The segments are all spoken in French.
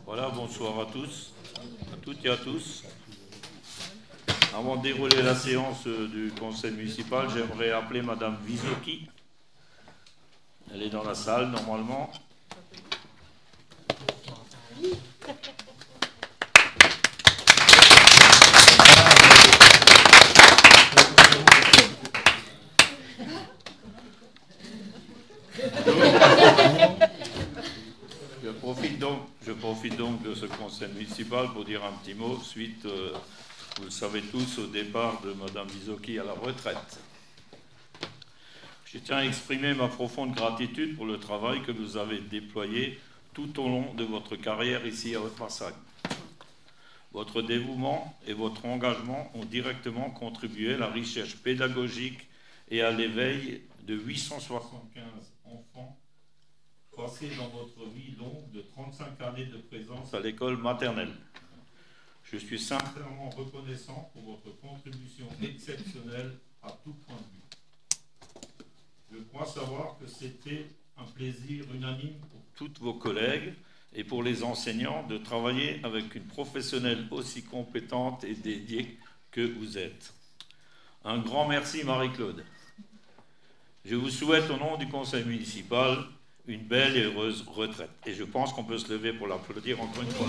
Voilà, bonsoir à tous, à toutes et à tous. Avant de dérouler la séance du conseil municipal, j'aimerais appeler Madame Visoki. Elle est dans la salle normalement. Je profite donc de ce conseil municipal pour dire un petit mot suite, vous le savez tous, au départ de Madame Visoki à la retraite. Je tiens à exprimer ma profonde gratitude pour le travail que vous avez déployé tout au long de votre carrière ici à Haute-Marsac. Votre dévouement et votre engagement ont directement contribué à la recherche pédagogique et à l'éveil de 875 enfants passés dans votre vie longue de 35 années de présence à l'école maternelle. Je suis sincèrement reconnaissant pour votre contribution exceptionnelle à tout point de vue. Je crois savoir que c'était un plaisir unanime pour toutes vos collègues et pour les enseignants de travailler avec une professionnelle aussi compétente et dédiée que vous êtes. Un grand merci Marie-Claude. Je vous souhaite au nom du conseil municipal une belle et heureuse retraite. Et je pense qu'on peut se lever pour l'applaudir encore une fois.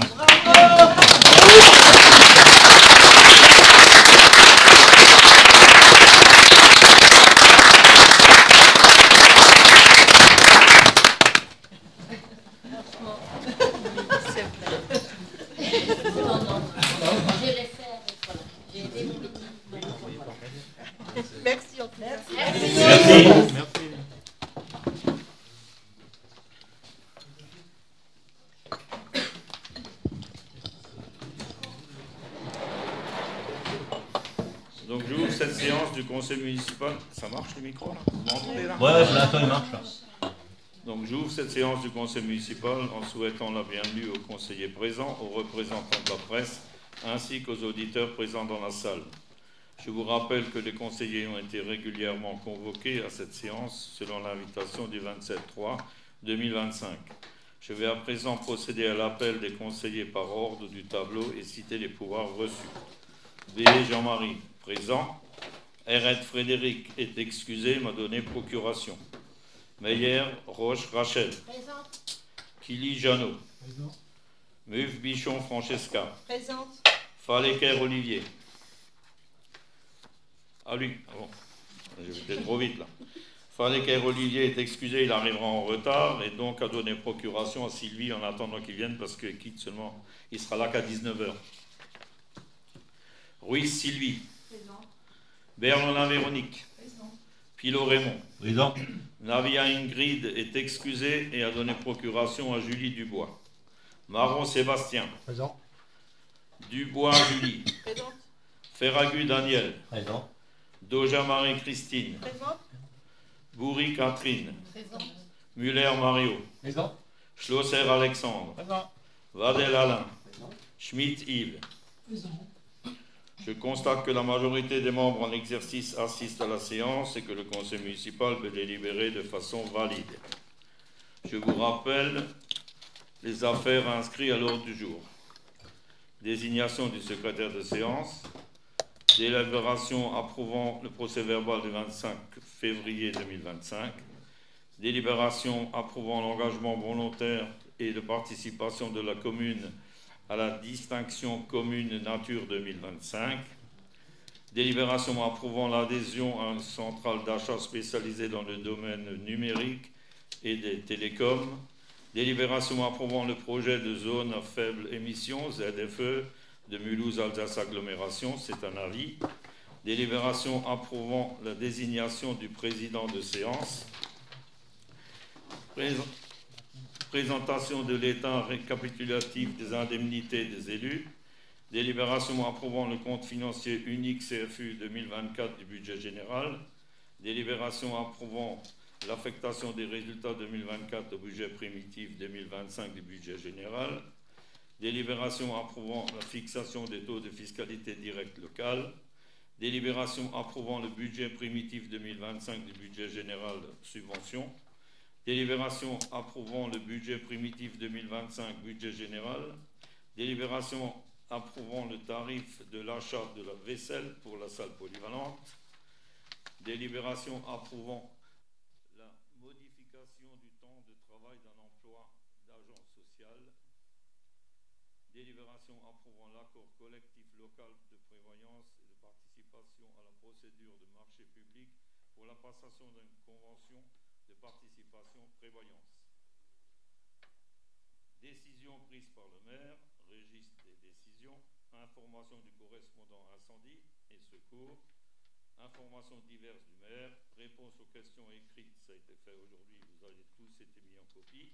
Merci en tout cas. Merci. Donc j'ouvre cette séance du conseil municipal. Ça marche le micro là? Vous m'entendez là? Ouais, je l'attends, il marche là. Donc j'ouvre cette séance du conseil municipal en souhaitant la bienvenue aux conseillers présents, aux représentants de la presse, ainsi qu'aux auditeurs présents dans la salle. Je vous rappelle que les conseillers ont été régulièrement convoqués à cette séance selon l'invitation du 27/3/2025. Je vais à présent procéder à l'appel des conseillers par ordre du tableau et citer les pouvoirs reçus. B. Jean-Marie, présent. R. Frédéric est excusé, m'a donné procuration. Meyer Roche Rachel. Présent. Kili Jeannot. Présent. Muf Bichon Francesca. Présente. Fallecker Olivier. Ah lui, ah bon, je vais peut-être trop vite là. Fallecker Olivier est excusé, il arrivera en retard et donc a donné procuration à Sylvie en attendant qu'il vienne parce qu'il quitte seulement, il sera là qu'à 19h. Ruiz Sylvie. Présent. Berlin Véronique. Présent. Pilot Raymond. Présent. Navia Ingrid est excusée et a donné procuration à Julie Dubois. Marron Sébastien. Présent. Dubois Julie. Présente. Ferragu Daniel. Présent. Doja Marie-Christine. Présente. Bourri Catherine. Présente. Muller Mario. Présent. Schlosser Alexandre. Présent. Vadel Alain. Schmitt Yves. Présent. Je constate que la majorité des membres en exercice assistent à la séance et que le conseil municipal peut délibérer de façon valide. Je vous rappelle les affaires inscrites à l'ordre du jour. Désignation du secrétaire de séance. Délibération approuvant le procès-verbal du 25 février 2025. Délibération approuvant l'engagement volontaire et de participation de la commune à la distinction commune nature 2025. Délibération approuvant l'adhésion à une centrale d'achat spécialisée dans le domaine numérique et des télécoms. Délibération approuvant le projet de zone à faible émission, ZFE, de Mulhouse-Alsace Agglomération, c'est un avis. Délibération approuvant la désignation du président de séance. Présentation de l'état récapitulatif des indemnités des élus. Délibération approuvant le compte financier unique CFU 2024 du budget général. Délibération approuvant l'affectation des résultats 2024 au budget primitif 2025 du budget général. Délibération approuvant la fixation des taux de fiscalité directe locale. Délibération approuvant le budget primitif 2025 du budget général subvention. Délibération approuvant le budget primitif 2025, budget général. Délibération approuvant le tarif de l'achat de la vaisselle pour la salle polyvalente. Délibération approuvant la modification du temps de travail d'un emploi d'agent social. Délibération approuvant l'accord collectif local de prévoyance et de participation à la procédure de marché public pour la passation d'une convention de participation prévoyance. Décision prise par le maire, registre des décisions, information du correspondant incendie et secours, informations diverses du maire, réponse aux questions écrites, ça a été fait aujourd'hui, vous avez tous été mis en copie.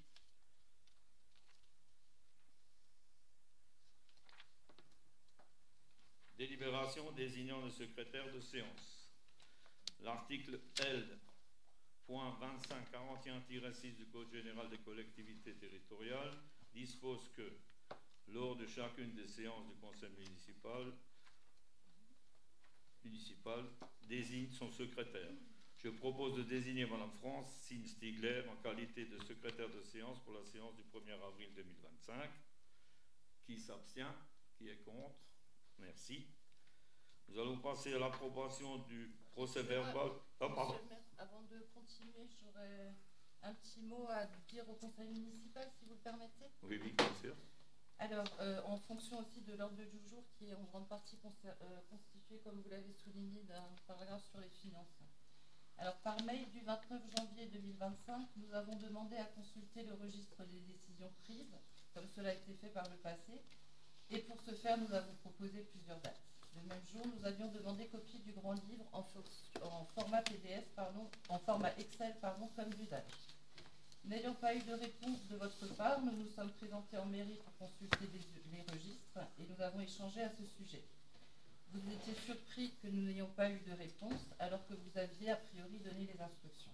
Délibération désignant le secrétaire de séance. L'article L.2541-6 du Code général des collectivités territoriales dispose que, lors de chacune des séances du conseil municipal désigne son secrétaire. Je propose de désigner Mme Francine Stigler en qualité de secrétaire de séance pour la séance du 1er avril 2025. Qui s'abstient? Qui est contre? Merci. Nous allons passer à l'approbation du procès verbal. Oh, pardon. Avant de continuer, j'aurais un petit mot à dire au conseil municipal, si vous le permettez. Oui, oui, bien sûr. Alors, en fonction aussi de l'ordre du jour, qui est en grande partie constitué, comme vous l'avez souligné, d'un paragraphe sur les finances. Alors, par mail du 29 janvier 2025, nous avons demandé à consulter le registre des décisions prises, comme cela a été fait par le passé. Et pour ce faire, nous avons proposé plusieurs dates. Le même jour, nous avions demandé copie du grand livre en format PDF, en format Excel, comme d'usage. N'ayant pas eu de réponse de votre part, nous nous sommes présentés en mairie pour consulter les registres et nous avons échangé à ce sujet. Vous étiez surpris que nous n'ayons pas eu de réponse alors que vous aviez a priori donné les instructions.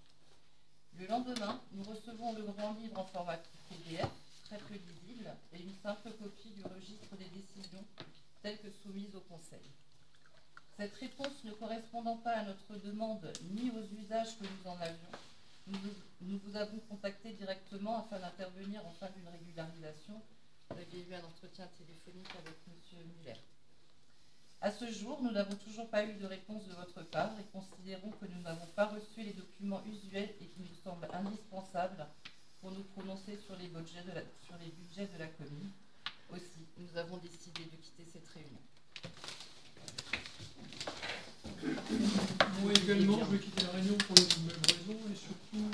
Le lendemain, nous recevons le grand livre en format PDF, très peu lisible, et une simple copie du registre des décisions telles que soumises au Conseil. Cette réponse ne correspondant pas à notre demande ni aux usages que nous en avions, nous vous avons contacté directement afin d'intervenir en fin d'une régularisation. Vous aviez eu un entretien téléphonique avec M. Muller. À ce jour, nous n'avons toujours pas eu de réponse de votre part et considérons que nous n'avons pas reçu les documents usuels et qui nous semblent indispensables pour nous prononcer sur les budgets de la commune. Aussi, nous avons décidé de quitter cette réunion. Moi également, je vais quitter la réunion pour les mêmes raisons et surtout,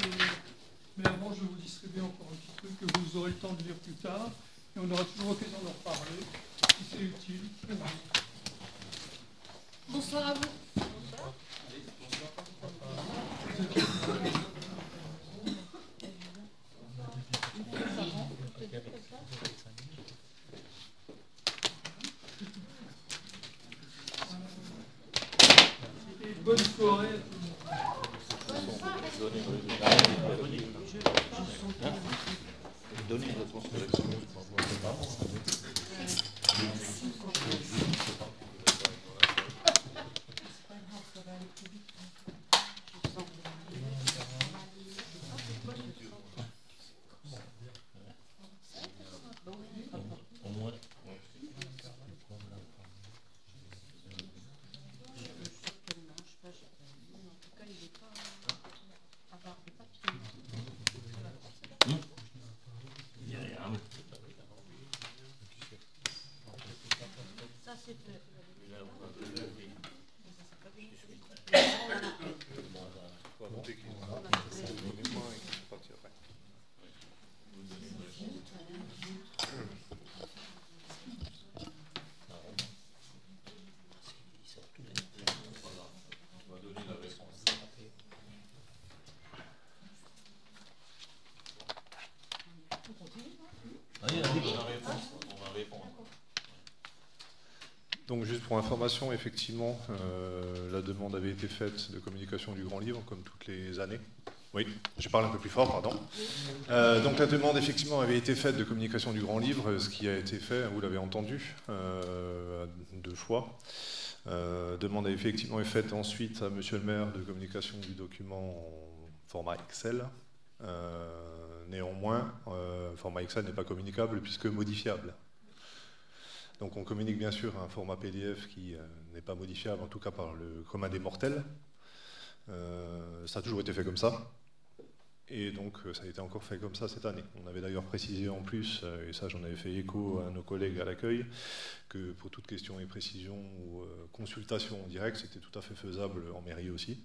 mais avant, je vais vous distribuer encore un petit truc que vous aurez le temps de lire plus tard et on aura toujours l'occasion d'en reparler si c'est utile. Bonsoir à vous. Bonsoir. Bonne soirée à tout le monde. Donnez votre Donc juste pour information, effectivement, la demande avait été faite de communication du Grand Livre, comme toutes les années. Oui, je parle un peu plus fort, pardon. Donc la demande, effectivement, avait été faite de communication du Grand Livre, ce qui a été fait, vous l'avez entendu, 2 fois. Demande a effectivement été faite ensuite à Monsieur le maire de communication du document en format Excel. Néanmoins, format Excel n'est pas communicable puisque modifiable. Donc on communique bien sûr un format PDF qui n'est pas modifiable, en tout cas par le commun des mortels. Ça a toujours été fait comme ça. Et donc ça a été encore fait comme ça cette année. On avait d'ailleurs précisé en plus, et ça j'en avais fait écho à nos collègues à l'accueil, que pour toute question et précision ou consultation en direct, c'était tout à fait faisable en mairie aussi.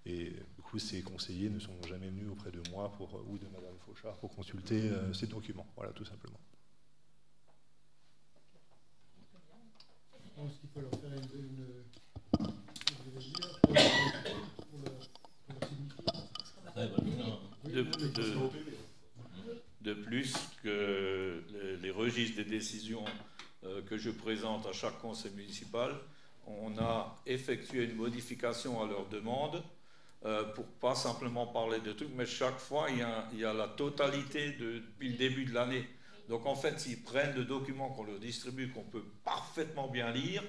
Et du coup, ces conseillers ne sont jamais venus auprès de moi ou de Madame Fauchard pour consulter ces documents. Voilà, tout simplement. Je pense qu'il faut leur faire de plus que les registres des décisions que je présente à chaque conseil municipal, on a effectué une modification à leur demande pour pas simplement parler de trucs, mais chaque fois il y a la totalité depuis le début de l'année. Donc en fait, s'ils prennent le document qu'on leur distribue, qu'on peut parfaitement bien lire,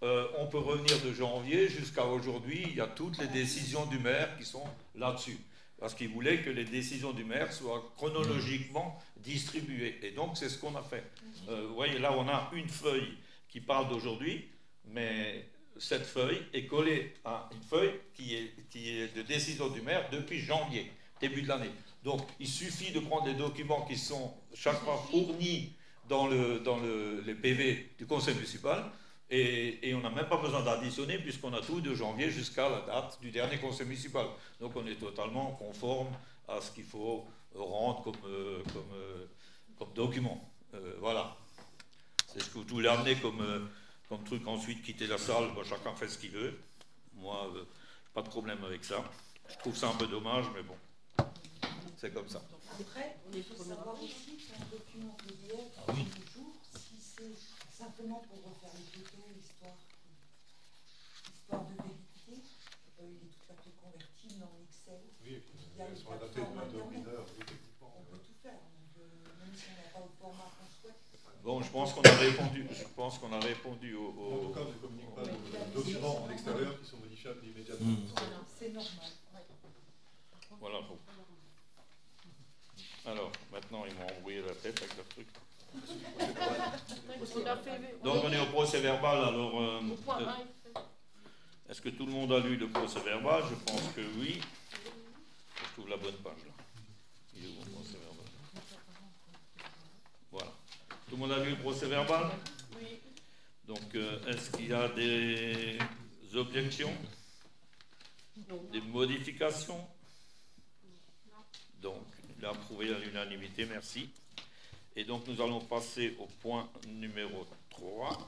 on peut revenir de janvier jusqu'à aujourd'hui, il y a toutes les décisions du maire qui sont là-dessus. Parce qu'ils voulaient que les décisions du maire soient chronologiquement distribuées. Et donc c'est ce qu'on a fait. Vous voyez, là on a une feuille qui parle d'aujourd'hui, mais cette feuille est collée à une feuille qui est de décision du maire depuis janvier, début de l'année. Donc il suffit de prendre les documents qui sont chaque fois fournis dans les PV du conseil municipal et on n'a même pas besoin d'additionner puisqu'on a tout de janvier jusqu'à la date du dernier conseil municipal. Donc on est totalement conforme à ce qu'il faut rendre comme document. Voilà. C'est ce que vous voulez amener comme truc. Ensuite, quitter la salle, bon, chacun fait ce qu'il veut. Moi, pas de problème avec ça. Je trouve ça un peu dommage, mais bon, c'est comme ça. Après, il faut savoir aussi qu'un document PDF, toujours, si c'est simplement pour refaire les photos, histoire de vérité, il est tout à fait convertible en Excel. Oui, il y a elles sont adaptées de Internet. On peut tout faire, donc, même si on n'a pas le format qu'on souhaite. Bon, je pense qu'on a répondu. Je pense qu'on a répondu au. En tout cas, on ne communique pas de documents en extérieur qui sont modifiables immédiatement. Voilà, c'est normal. Voilà. Alors, maintenant, ils m'ont embrouillé la tête avec leur truc. Donc, on est au procès verbal. Alors, est-ce que tout le monde a lu le procès verbal? Je pense que oui. Je trouve la bonne page là. Il est où le procès verbal? Voilà. Tout le monde a lu le procès verbal? Oui. Donc, est-ce qu'il y a des objections? Des modifications? Donc, il est approuvé à l'unanimité, merci. Et donc, nous allons passer au point numéro 3.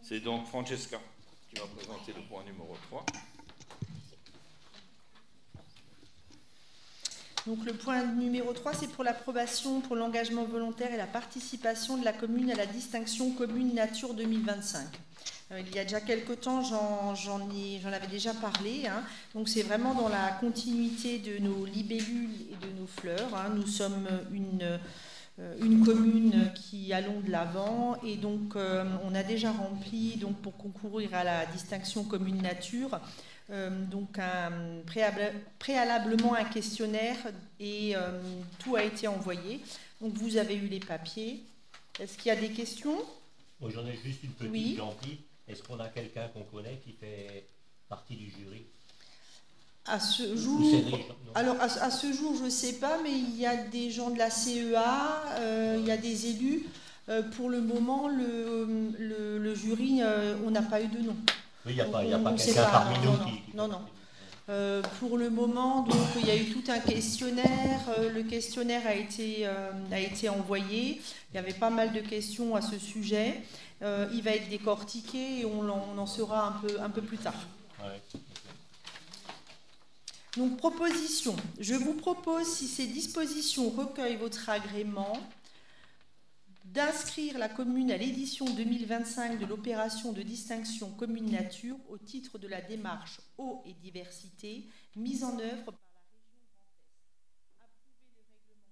C'est donc Francesca qui va présenter le point numéro 3. Donc le point numéro 3, c'est pour l'approbation pour l'engagement volontaire et la participation de la commune à la distinction commune nature 2025. Il y a déjà quelques temps, j'en avais déjà parlé. Donc c'est vraiment dans la continuité de nos libellules et de nos fleurs. Nous sommes une commune qui allons de l'avant et donc on a déjà rempli donc, pour concourir à la distinction commune nature donc préalablement un questionnaire et tout a été envoyé. Donc vous avez eu les papiers. Est-ce qu'il y a des questions? Moi j'en ai juste une petite oui. gentille. Est-ce qu'on a quelqu'un qu'on connaît qui fait partie du jury? À ce jour, alors à ce jour, je ne sais pas, mais il y a des gens de la CEA, il y a des élus. Pour le moment, le jury, on n'a pas eu de nom. Oui, il n'y a pas quelqu'un parmi nous qui... Non. Pour le moment, donc, il y a eu tout un questionnaire. Le questionnaire a été envoyé. Il y avait pas mal de questions à ce sujet. Il va être décortiqué et on en saura un peu plus tard. Ouais. Donc, proposition. Je vous propose, si ces dispositions recueillent votre agrément, d'inscrire la commune à l'édition 2025 de l'opération de distinction commune nature au titre de la démarche eau et diversité mise en œuvre par la région Grand Est. Approuver le règlement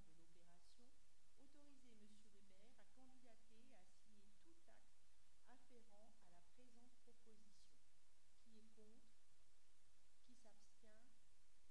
de l'opération, autoriser Monsieur le maire à candidater et à signer tout acte afférent à la présente proposition. Qui est contre? Qui s'abstient?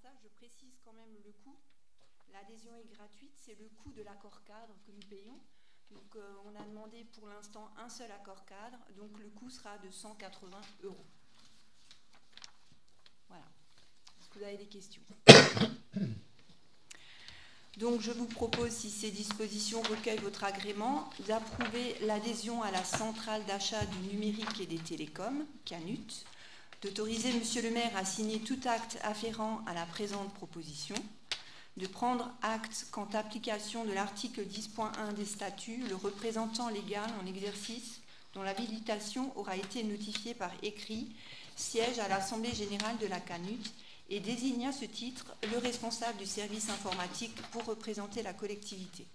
ça, je précise quand même le coût. L'adhésion est gratuite, c'est le coût de l'accord cadre que nous payons. Donc on a demandé pour l'instant un seul accord cadre, donc le coût sera de 180 €. Voilà. Est-ce que vous avez des questions? Donc je vous propose, si ces dispositions recueillent votre agrément, d'approuver l'adhésion à la centrale d'achat du numérique et des télécoms, CANUT, d'autoriser Monsieur le maire à signer tout acte afférent à la présente proposition, de prendre acte qu'en application de l'article 10.1 des statuts, le représentant légal en exercice dont l'habilitation aura été notifiée par écrit siège à l'Assemblée générale de la CANUT et désigne à ce titre le responsable du service informatique pour représenter la collectivité.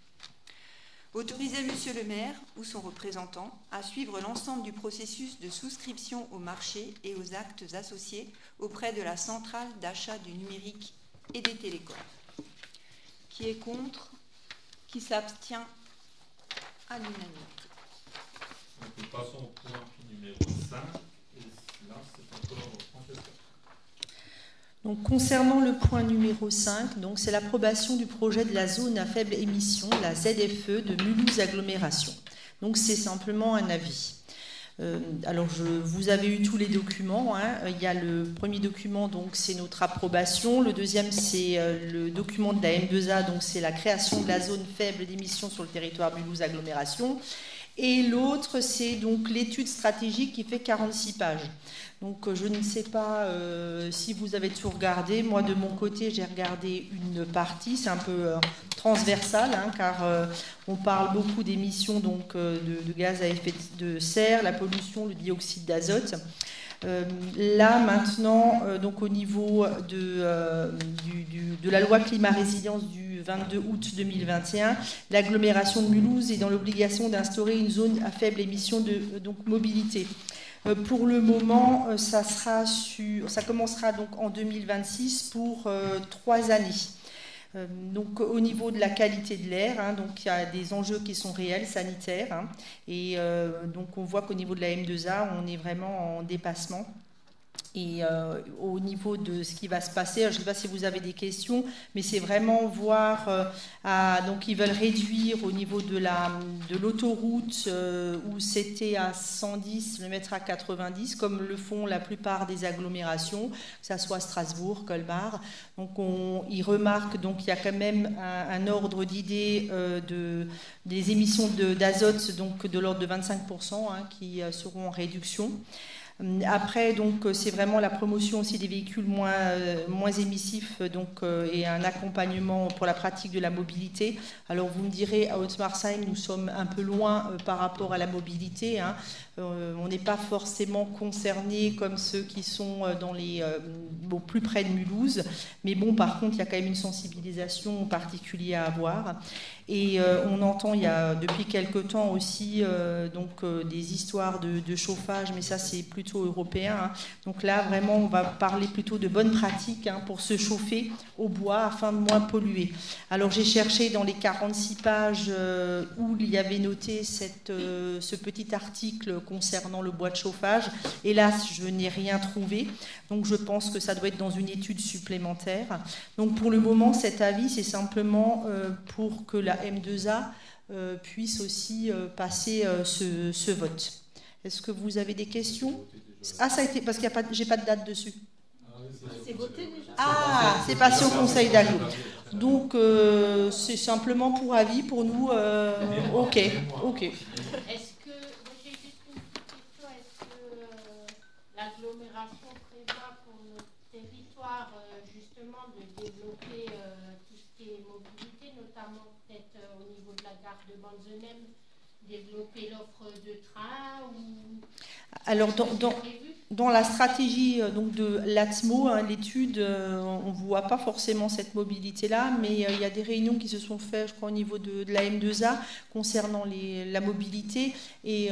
Autoriser Monsieur le maire ou son représentant à suivre l'ensemble du processus de souscription au marché et aux actes associés auprès de la centrale d'achat du numérique et des télécoms. Qui est contre? Qui s'abstient? À l'unanimité. Nous passons au point numéro 5. Et là, c'est encore Francesca. Donc, concernant le point numéro 5, donc, c'est l'approbation du projet de la zone à faible émission, la ZFE de Mulhouse Agglomération. Donc, c'est simplement un avis. Alors, vous avez eu tous les documents. Il y a le premier document, donc c'est notre approbation. Le deuxième, c'est le document de la M2A, donc c'est la création de la zone faible d'émission sur le territoire Mulhouse Agglomération. Et l'autre, c'est donc l'étude stratégique qui fait 46 pages. Donc, je ne sais pas si vous avez tout regardé. Moi, de mon côté, j'ai regardé une partie. C'est un peu transversal, car on parle beaucoup d'émissions donc, de gaz à effet de serre, la pollution, le dioxyde d'azote. Là, maintenant, donc au niveau de la loi climat-résilience du 22 août 2021, l'agglomération de Mulhouse est dans l'obligation d'instaurer une zone à faible émission de donc, mobilité. Pour le moment, ça commencera donc en 2026 pour 3 années. Donc au niveau de la qualité de l'air, donc il y a des enjeux qui sont réels, sanitaires, et donc on voit qu'au niveau de la M2A, on est vraiment en dépassement. Et au niveau de ce qui va se passer, je ne sais pas si vous avez des questions, mais c'est vraiment voir, donc ils veulent réduire au niveau de l'autoroute où c'était à 110, le mettre à 90, comme le font la plupart des agglomérations, que ce soit Strasbourg, Colmar. Donc ils remarquent donc il y a quand même un ordre d'idée des émissions d'azote donc de l'ordre de 25% qui seront en réduction. Après, donc, c'est vraiment la promotion aussi des véhicules moins émissifs donc, et un accompagnement pour la pratique de la mobilité. Alors, vous me direz, à Haute-Marsheim, nous sommes un peu loin par rapport à la mobilité. On n'est pas forcément concernés comme ceux qui sont plus près de Mulhouse. Mais bon, par contre, il y a quand même une sensibilisation particulière à avoir. Et on entend, il y a depuis quelque temps aussi des histoires de chauffage, mais ça, c'est plutôt européen. Donc là, vraiment, on va parler plutôt de bonnes pratiques pour se chauffer au bois afin de moins polluer. Alors, j'ai cherché dans les 46 pages où il y avait noté ce petit article concernant le bois de chauffage. Hélas, je n'ai rien trouvé. Donc, je pense que ça doit être dans une étude supplémentaire. Donc, pour le moment, cet avis, c'est simplement pour que la M2A puisse aussi passer ce vote. Est-ce que vous avez des questions? Ah, ça a été, parce qu'il n'y a pas, j'ai pas de date dessus. C'est voté déjà? Ah, c'est passé au Conseil d'agglo. Donc, c'est simplement pour avis, pour nous, ok. Est-ce que, j'ai juste une petite question, est-ce que l'agglomération prévoit pour notre territoire justement de développer tout ce qui est mobilité, notamment peut-être au niveau de la gare de Banzenem, développer l'offre de train ou... Alors, dans la stratégie donc, de l'ATMO, l'étude, on ne voit pas forcément cette mobilité-là, mais il y a des réunions qui se sont faites, je crois, au niveau de la M2A concernant la mobilité, et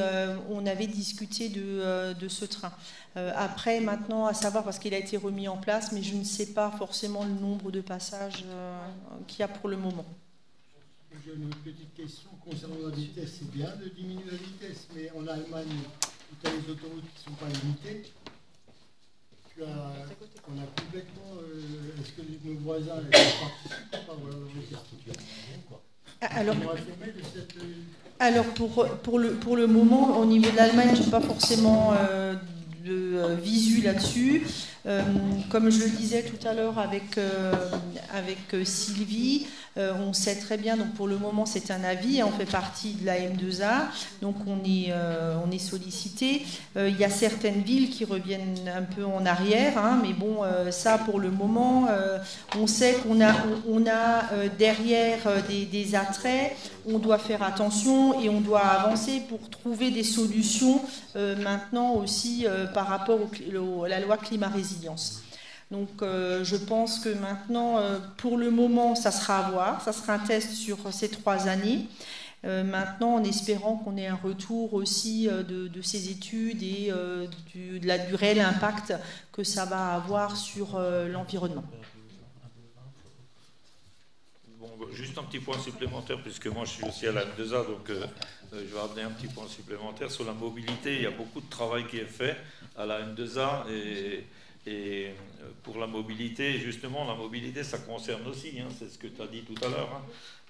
on avait discuté de ce train. Après, maintenant, à savoir, parce qu'il a été remis en place, mais je ne sais pas forcément le nombre de passages qu'il y a pour le moment. J'ai une petite question concernant la vitesse. C'est bien de diminuer la vitesse, mais en Allemagne, tu as les autoroutes qui ne sont pas limitées. On a complètement. Est-ce que que nos voisins ne participent pas. Voilà, alors pour le moment, au niveau de l'Allemagne, je n'ai pas forcément de visu là-dessus. Comme je le disais tout à l'heure avec Sylvie, on sait très bien, donc pour le moment c'est un avis, on fait partie de la M2A, donc on est sollicité. Il y a certaines villes qui reviennent un peu en arrière, hein, mais bon, ça pour le moment, on sait qu'on a derrière des attraits, on doit faire attention et on doit avancer pour trouver des solutions maintenant aussi par rapport à la loi climat résilience. Donc je pense que maintenant, pour le moment, ça sera à voir, ça sera un test sur ces 3 années. Maintenant, en espérant qu'on ait un retour aussi de ces études et du réel impact que ça va avoir sur l'environnement. Bon, juste un petit point supplémentaire, puisque moi je suis aussi à la M2A, donc je vais amener un petit point supplémentaire sur la mobilité. Il y a beaucoup de travail qui est fait à la M2A et pour la mobilité, justement, la mobilité, ça concerne aussi, hein, c'est ce que tu as dit tout à l'heure, hein,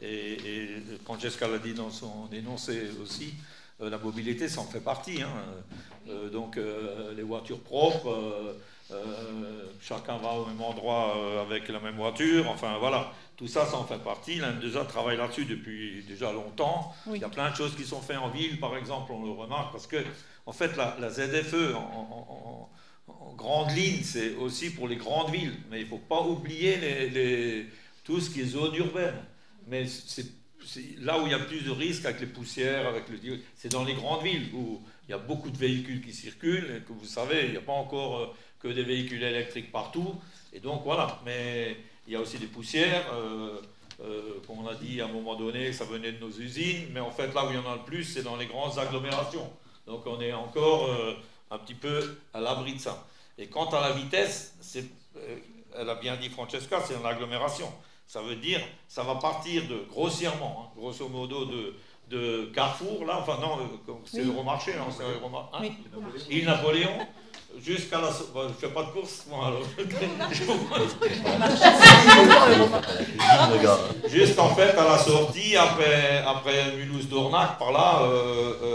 et Francesca l'a dit dans son énoncé aussi, la mobilité, ça en fait partie. Hein, donc, les voitures propres, chacun va au même endroit avec la même voiture, enfin voilà, tout ça, ça en fait partie. La M2A travaille là-dessus depuis déjà longtemps. Oui. Il y a plein de choses qui sont faites en ville, par exemple, on le remarque, parce que, en fait, la ZFE, en grande ligne, c'est aussi pour les grandes villes, mais il ne faut pas oublier tout ce qui est zone urbaine. Mais c'est là où il y a plus de risques avec les poussières, c'est dans les grandes villes où il y a beaucoup de véhicules qui circulent, et que vous savez, il n'y a pas encore que des véhicules électriques partout, et donc voilà, mais il y a aussi des poussières, comme on a dit à un moment donné, ça venait de nos usines, mais en fait là où il y en a le plus, c'est dans les grandes agglomérations. Donc on est encore un petit peu à l'abri de ça. Et quant à la vitesse, elle a bien dit Francesca, c'est une agglomération. Ça veut dire, ça va partir de, grossièrement, hein, grosso modo, de Carrefour, là, enfin non, c'est Euromarché, non, c'est Euromarché, hein, Île Napoléon, jusqu'à la... Bon, je ne fais pas de course, moi, alors. Jusqu'en fait, à la sortie, après Mulhouse-Dornac, par là,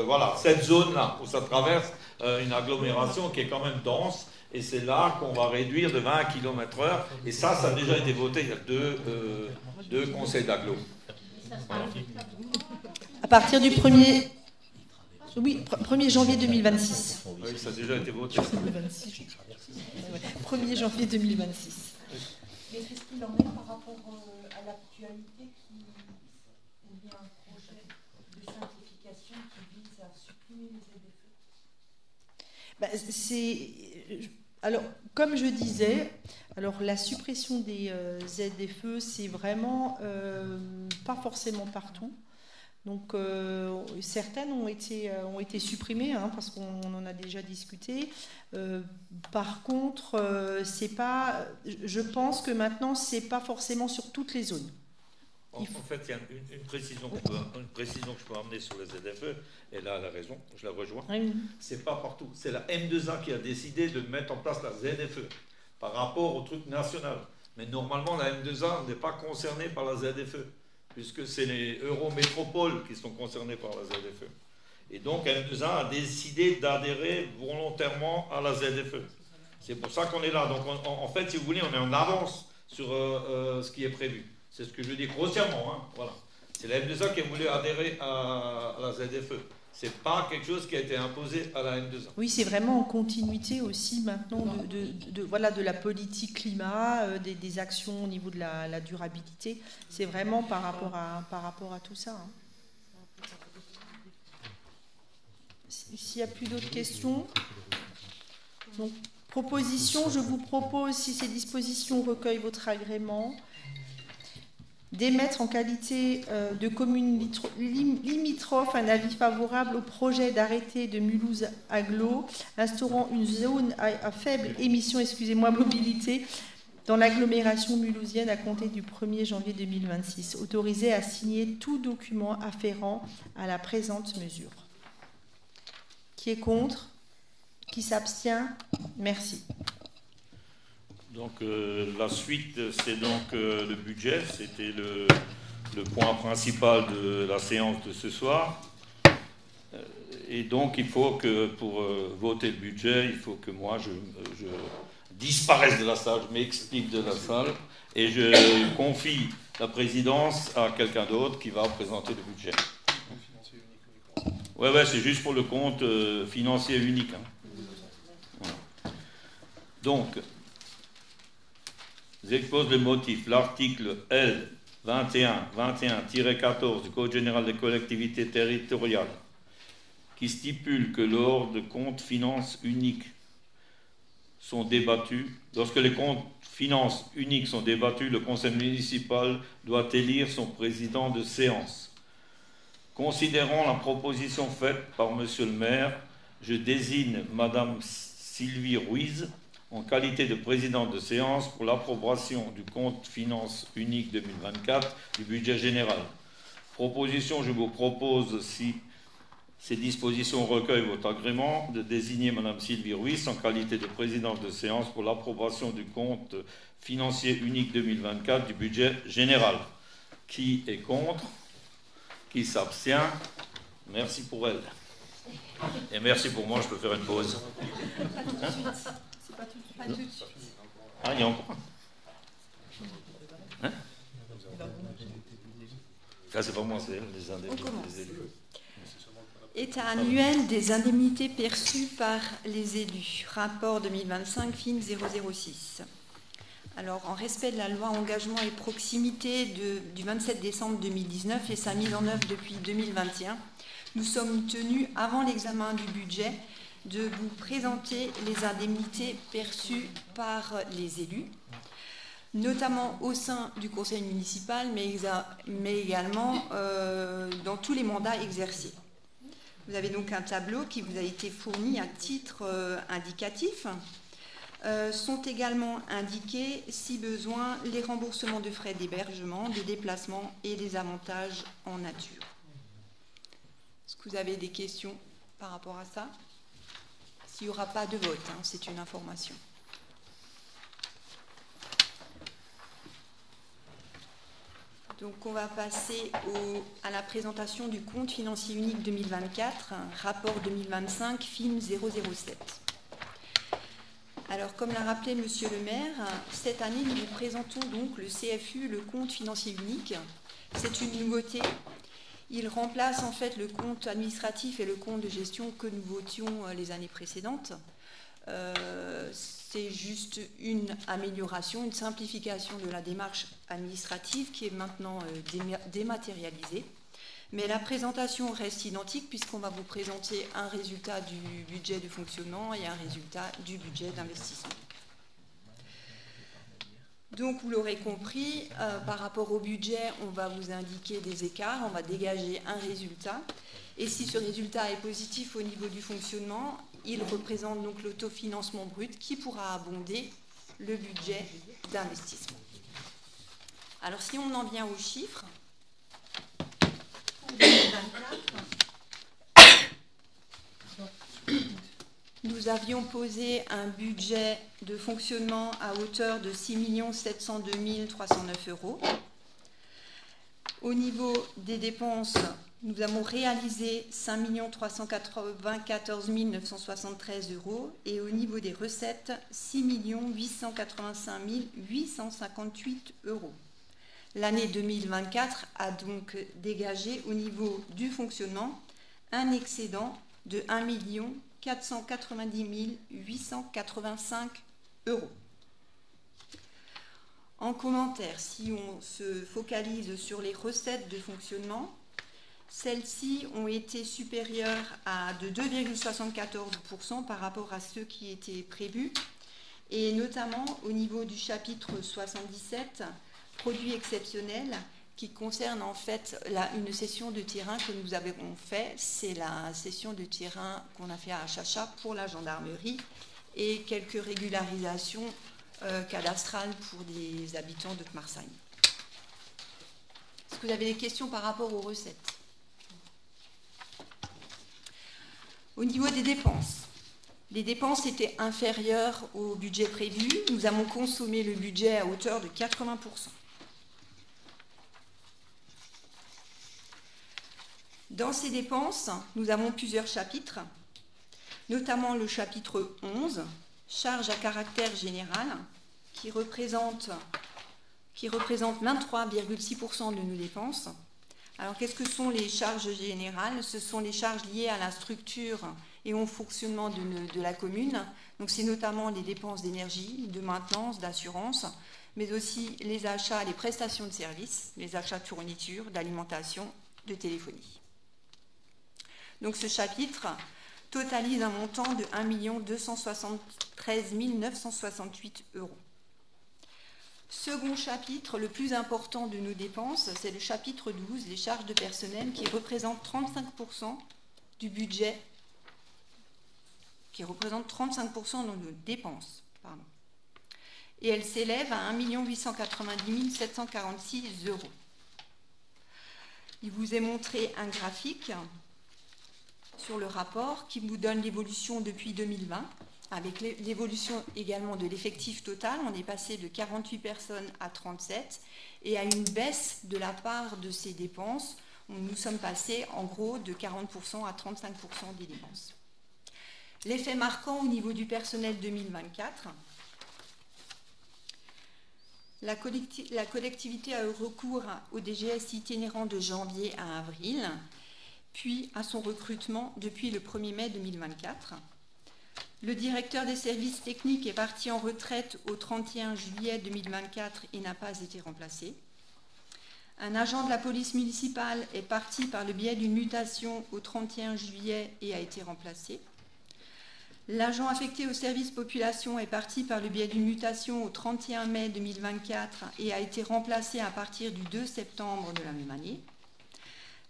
voilà, cette zone-là, où ça traverse une agglomération qui est quand même dense, et c'est là qu'on va réduire de 20 km/h, et ça a déjà été voté, il y a deux conseils d'agglo. Voilà. À partir du 1er janvier 2026. Oui, ça a déjà été voté. 1er janvier 2026. Mais qu'est-ce qu'il en est par rapport à l'actualité ou bien un projet de simplification qui vise à supprimer les ZFE? Alors, comme je disais, la suppression des ZFE, c'est vraiment pas forcément partout. Donc, certaines ont été supprimées, hein, parce qu'on en a déjà discuté. Par contre, je pense que maintenant, c'est pas forcément sur toutes les zones. En fait, il y a une précision que je peux amener sur les ZFE, et là, elle a raison, je la rejoins. Oui. C'est pas partout. C'est la M2A qui a décidé de mettre en place la ZFE par rapport au truc national. Mais normalement, la M2A n'est pas concernée par la ZFE, puisque c'est les eurométropoles qui sont concernés par la ZFE. Et donc, M2A a décidé d'adhérer volontairement à la ZFE. C'est pour ça qu'on est là. Donc, en fait, si vous voulez, on est en avance sur ce qui est prévu. C'est ce que je dis grossièrement. Hein, voilà. C'est la M2A qui a voulu adhérer à la ZFE. Ce n'est pas quelque chose qui a été imposé à la M2A. Oui, c'est vraiment en continuité aussi maintenant de la politique climat, des actions au niveau de la durabilité. C'est vraiment par rapport à tout ça. Hein. S'il n'y a plus d'autres questions, donc proposition, je vous propose, si ces dispositions recueillent votre agrément, d'émettre en qualité de commune limitrophe un avis favorable au projet d'arrêté de Mulhouse Agglo instaurant une zone à faible émission, mobilité dans l'agglomération mulhousienne à compter du 1er janvier 2026, autorisé à signer tout document afférent à la présente mesure. Qui est contre? Qui s'abstient? Merci. Donc la suite, c'est donc le budget. C'était le point principal de la séance de ce soir. Et donc il faut que pour voter le budget, il faut que moi je disparaisse de la salle, je m'explique de la salle et je confie la présidence à quelqu'un d'autre qui va présenter le budget. Ouais, c'est juste pour le compte financier unique. Hein. Voilà. Donc, j'expose le motif. L'article L 21-14 du Code général des collectivités territoriales qui stipule que lors de comptes finances uniques sont débattus, lorsque les comptes finances uniques sont débattus, le conseil municipal doit élire son président de séance. Considérant la proposition faite par Monsieur le maire, je désigne Madame Sylvie Ruiz en qualité de présidente de séance pour l'approbation du compte finances unique 2024 du budget général. Proposition, je vous propose, si ces dispositions recueillent votre agrément, de désigner Mme Sylvie Ruiz en qualité de présidente de séance pour l'approbation du compte financier unique 2024 du budget général. Qui est contre? Qui s'abstient? Merci pour elle. Et merci pour moi, je peux faire une pause. Pas tout de suite. C'est pas tout de suite. Ah, il y a encore un. Hein? Ça, c'est pas moi, c'est elle, les indemnités des élus. État annuel des indemnités perçues par les élus. Rapport 2025, FIN 006. Alors, en respect de la loi engagement et proximité du 27 décembre 2019 et sa mise en œuvre depuis 2021, nous sommes tenus, avant l'examen du budget, de vous présenter les indemnités perçues par les élus, notamment au sein du conseil municipal, mais également dans tous les mandats exercés. Vous avez donc un tableau qui vous a été fourni à titre indicatif. Sont également indiqués, si besoin, les remboursements de frais d'hébergement, de déplacement et des avantages en nature. Est-ce que vous avez des questions par rapport à ça? S'il n'y aura pas de vote, hein, c'est une information. Donc on va passer à la présentation du compte financier unique 2024, rapport 2025, FIM 007. Alors comme l'a rappelé Monsieur le maire, cette année nous vous présentons donc le CFU, le compte financier unique. C'est une nouveauté. Il remplace en fait le compte administratif et le compte de gestion que nous votions les années précédentes. C'est juste une amélioration, une simplification de la démarche administrative qui est maintenant dématérialisée. Mais la présentation reste identique puisqu'on va vous présenter un résultat du budget de fonctionnement et un résultat du budget d'investissement. Donc vous l'aurez compris, par rapport au budget, on va vous indiquer des écarts, on va dégager un résultat. Et si ce résultat est positif au niveau du fonctionnement, il représente donc l'autofinancement brut qui pourra abonder le budget d'investissement. Alors si on en vient aux chiffres, pour 2024, nous avions posé un budget de fonctionnement à hauteur de 6 702 309 €. Au niveau des dépenses, nous avons réalisé 5 394 973 € et au niveau des recettes, 6 885 858 €. L'année 2024 a donc dégagé au niveau du fonctionnement un excédent de 1 490 885 €. En commentaire, si on se focalise sur les recettes de fonctionnement, celles-ci ont été supérieures à de 2,74% par rapport à ceux qui étaient prévus, et notamment au niveau du chapitre 77, produits exceptionnels, qui concerne en fait une session de terrain que nous avons fait. C'est la session de terrain qu'on a fait à Chacha pour la gendarmerie et quelques régularisations cadastrales pour des habitants de Marseille. Est-ce que vous avez des questions par rapport aux recettes? Au niveau des dépenses, Les dépenses étaient inférieures au budget prévu. Nous avons consommé le budget à hauteur de 80%. Dans ces dépenses, nous avons plusieurs chapitres, notamment le chapitre 11, charges à caractère général, qui représente 23,6% de nos dépenses. Alors, qu'est-ce que sont les charges générales? Ce sont les charges liées à la structure et au fonctionnement de la commune. Donc, c'est notamment les dépenses d'énergie, de maintenance, d'assurance, mais aussi les achats, les prestations de services, les achats de fournitures, d'alimentation, de téléphonie. Donc, ce chapitre totalise un montant de 1 273 968 €. Second chapitre, le plus important de nos dépenses, c'est le chapitre 12, les charges de personnel, qui représente 35% du budget, qui représente 35% de nos dépenses. Pardon. Et elle s'élève à 1 890 746 €. Il vous est montré un graphique sur le rapport qui vous donne l'évolution depuis 2020. Avec l'évolution également de l'effectif total, on est passé de 48 personnes à 37 et à une baisse de la part de ces dépenses. Nous sommes passés en gros de 40% à 35% des dépenses. L'effet marquant au niveau du personnel 2024, la collectivité a eu recours au DGS itinérant de janvier à avril, puis à son recrutement depuis le 1er mai 2024. Le directeur des services techniques est parti en retraite au 31 juillet 2024 et n'a pas été remplacé. Un agent de la police municipale est parti par le biais d'une mutation au 31 juillet et a été remplacé. L'agent affecté au service population est parti par le biais d'une mutation au 31 mai 2024 et a été remplacé à partir du 2 septembre de la même année.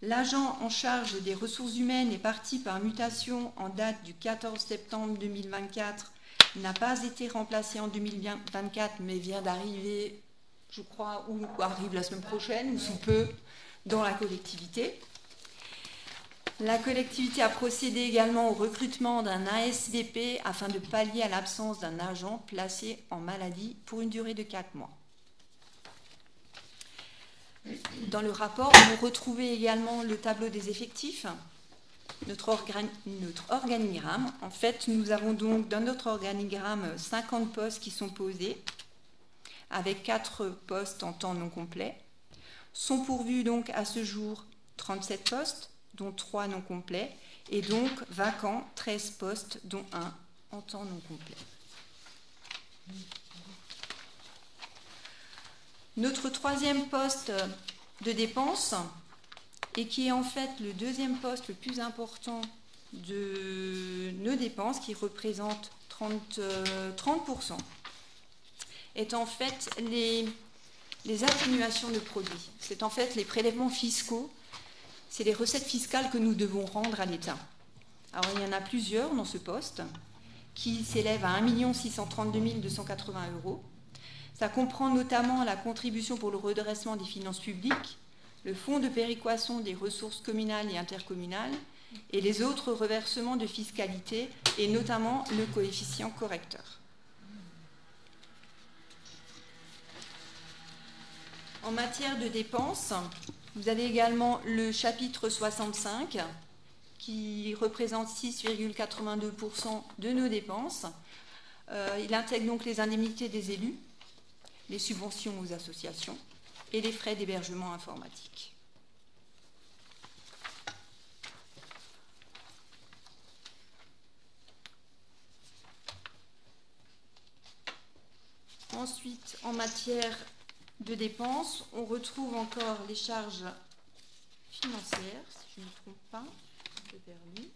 L'agent en charge des ressources humaines est parti par mutation en date du 14 septembre 2024, n'a pas été remplacé en 2024, mais vient d'arriver, je crois, ou arrive la semaine prochaine, ou sous peu, dans la collectivité. La collectivité a procédé également au recrutement d'un ASVP afin de pallier à l'absence d'un agent placé en maladie pour une durée de 4 mois. Dans le rapport, vous retrouvez également le tableau des effectifs, notre organigramme. En fait, nous avons donc dans notre organigramme 50 postes qui sont posés, avec 4 postes en temps non complet. Sont pourvus donc à ce jour 37 postes, dont 3 non complets, et donc vacants 13 postes, dont 1 en temps non complet. Notre troisième poste de dépense, et qui est en fait le deuxième poste le plus important de nos dépenses, qui représente 30%, est en fait les atténuations de produits. C'est en fait les prélèvements fiscaux, c'est les recettes fiscales que nous devons rendre à l'État. Alors il y en a plusieurs dans ce poste, qui s'élèvent à 1 632 280 €. Ça comprend notamment la contribution pour le redressement des finances publiques, le fonds de péréquation des ressources communales et intercommunales et les autres reversements de fiscalité et notamment le coefficient correcteur. En matière de dépenses, vous avez également le chapitre 65 qui représente 6,82% de nos dépenses. Il intègre donc les indemnités des élus, les subventions aux associations et les frais d'hébergement informatique. Ensuite, en matière de dépenses, on retrouve encore les charges financières, si je ne me trompe pas, un peu perdu.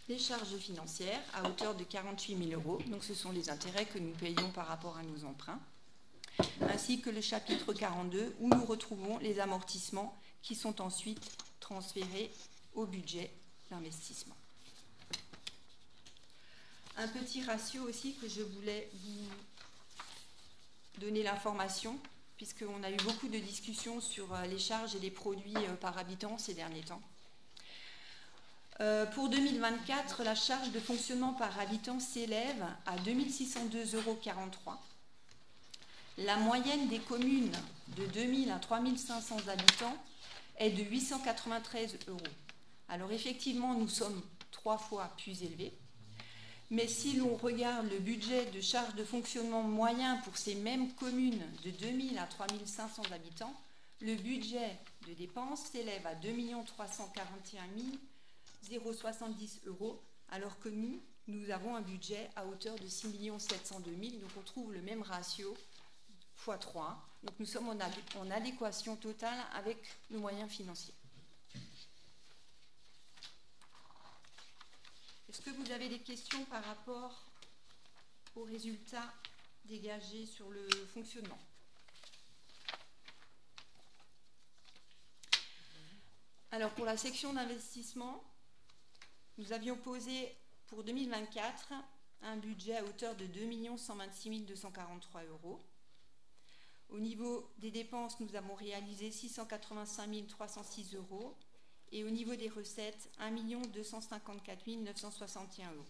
Les charges financières à hauteur de 48 000 €, donc ce sont les intérêts que nous payons par rapport à nos emprunts, ainsi que le chapitre 42 où nous retrouvons les amortissements qui sont ensuite transférés au budget d'investissement. Un petit ratio aussi que je voulais vous donner l'information, puisqu'on a eu beaucoup de discussions sur les charges et les produits par habitant ces derniers temps. Pour 2024, la charge de fonctionnement par habitant s'élève à 2602,43 €. La moyenne des communes de 2000 à 3500 habitants est de 893 €. Alors effectivement, nous sommes 3 fois plus élevés. Mais si l'on regarde le budget de charge de fonctionnement moyen pour ces mêmes communes de 2000 à 3500 habitants, le budget de dépenses s'élève à 2 341 070 €, alors que nous avons un budget à hauteur de 6 702 000 €. Donc on trouve le même ratio x3. Donc nous sommes en adéquation totale avec nos moyens financiers. Est-ce que vous avez des questions par rapport aux résultats dégagés sur le fonctionnement? Alors pour la section d'investissement, nous avions posé pour 2024 un budget à hauteur de 2 126 243 €. Au niveau des dépenses, nous avons réalisé 685 306 € et au niveau des recettes, 1 254 961 €.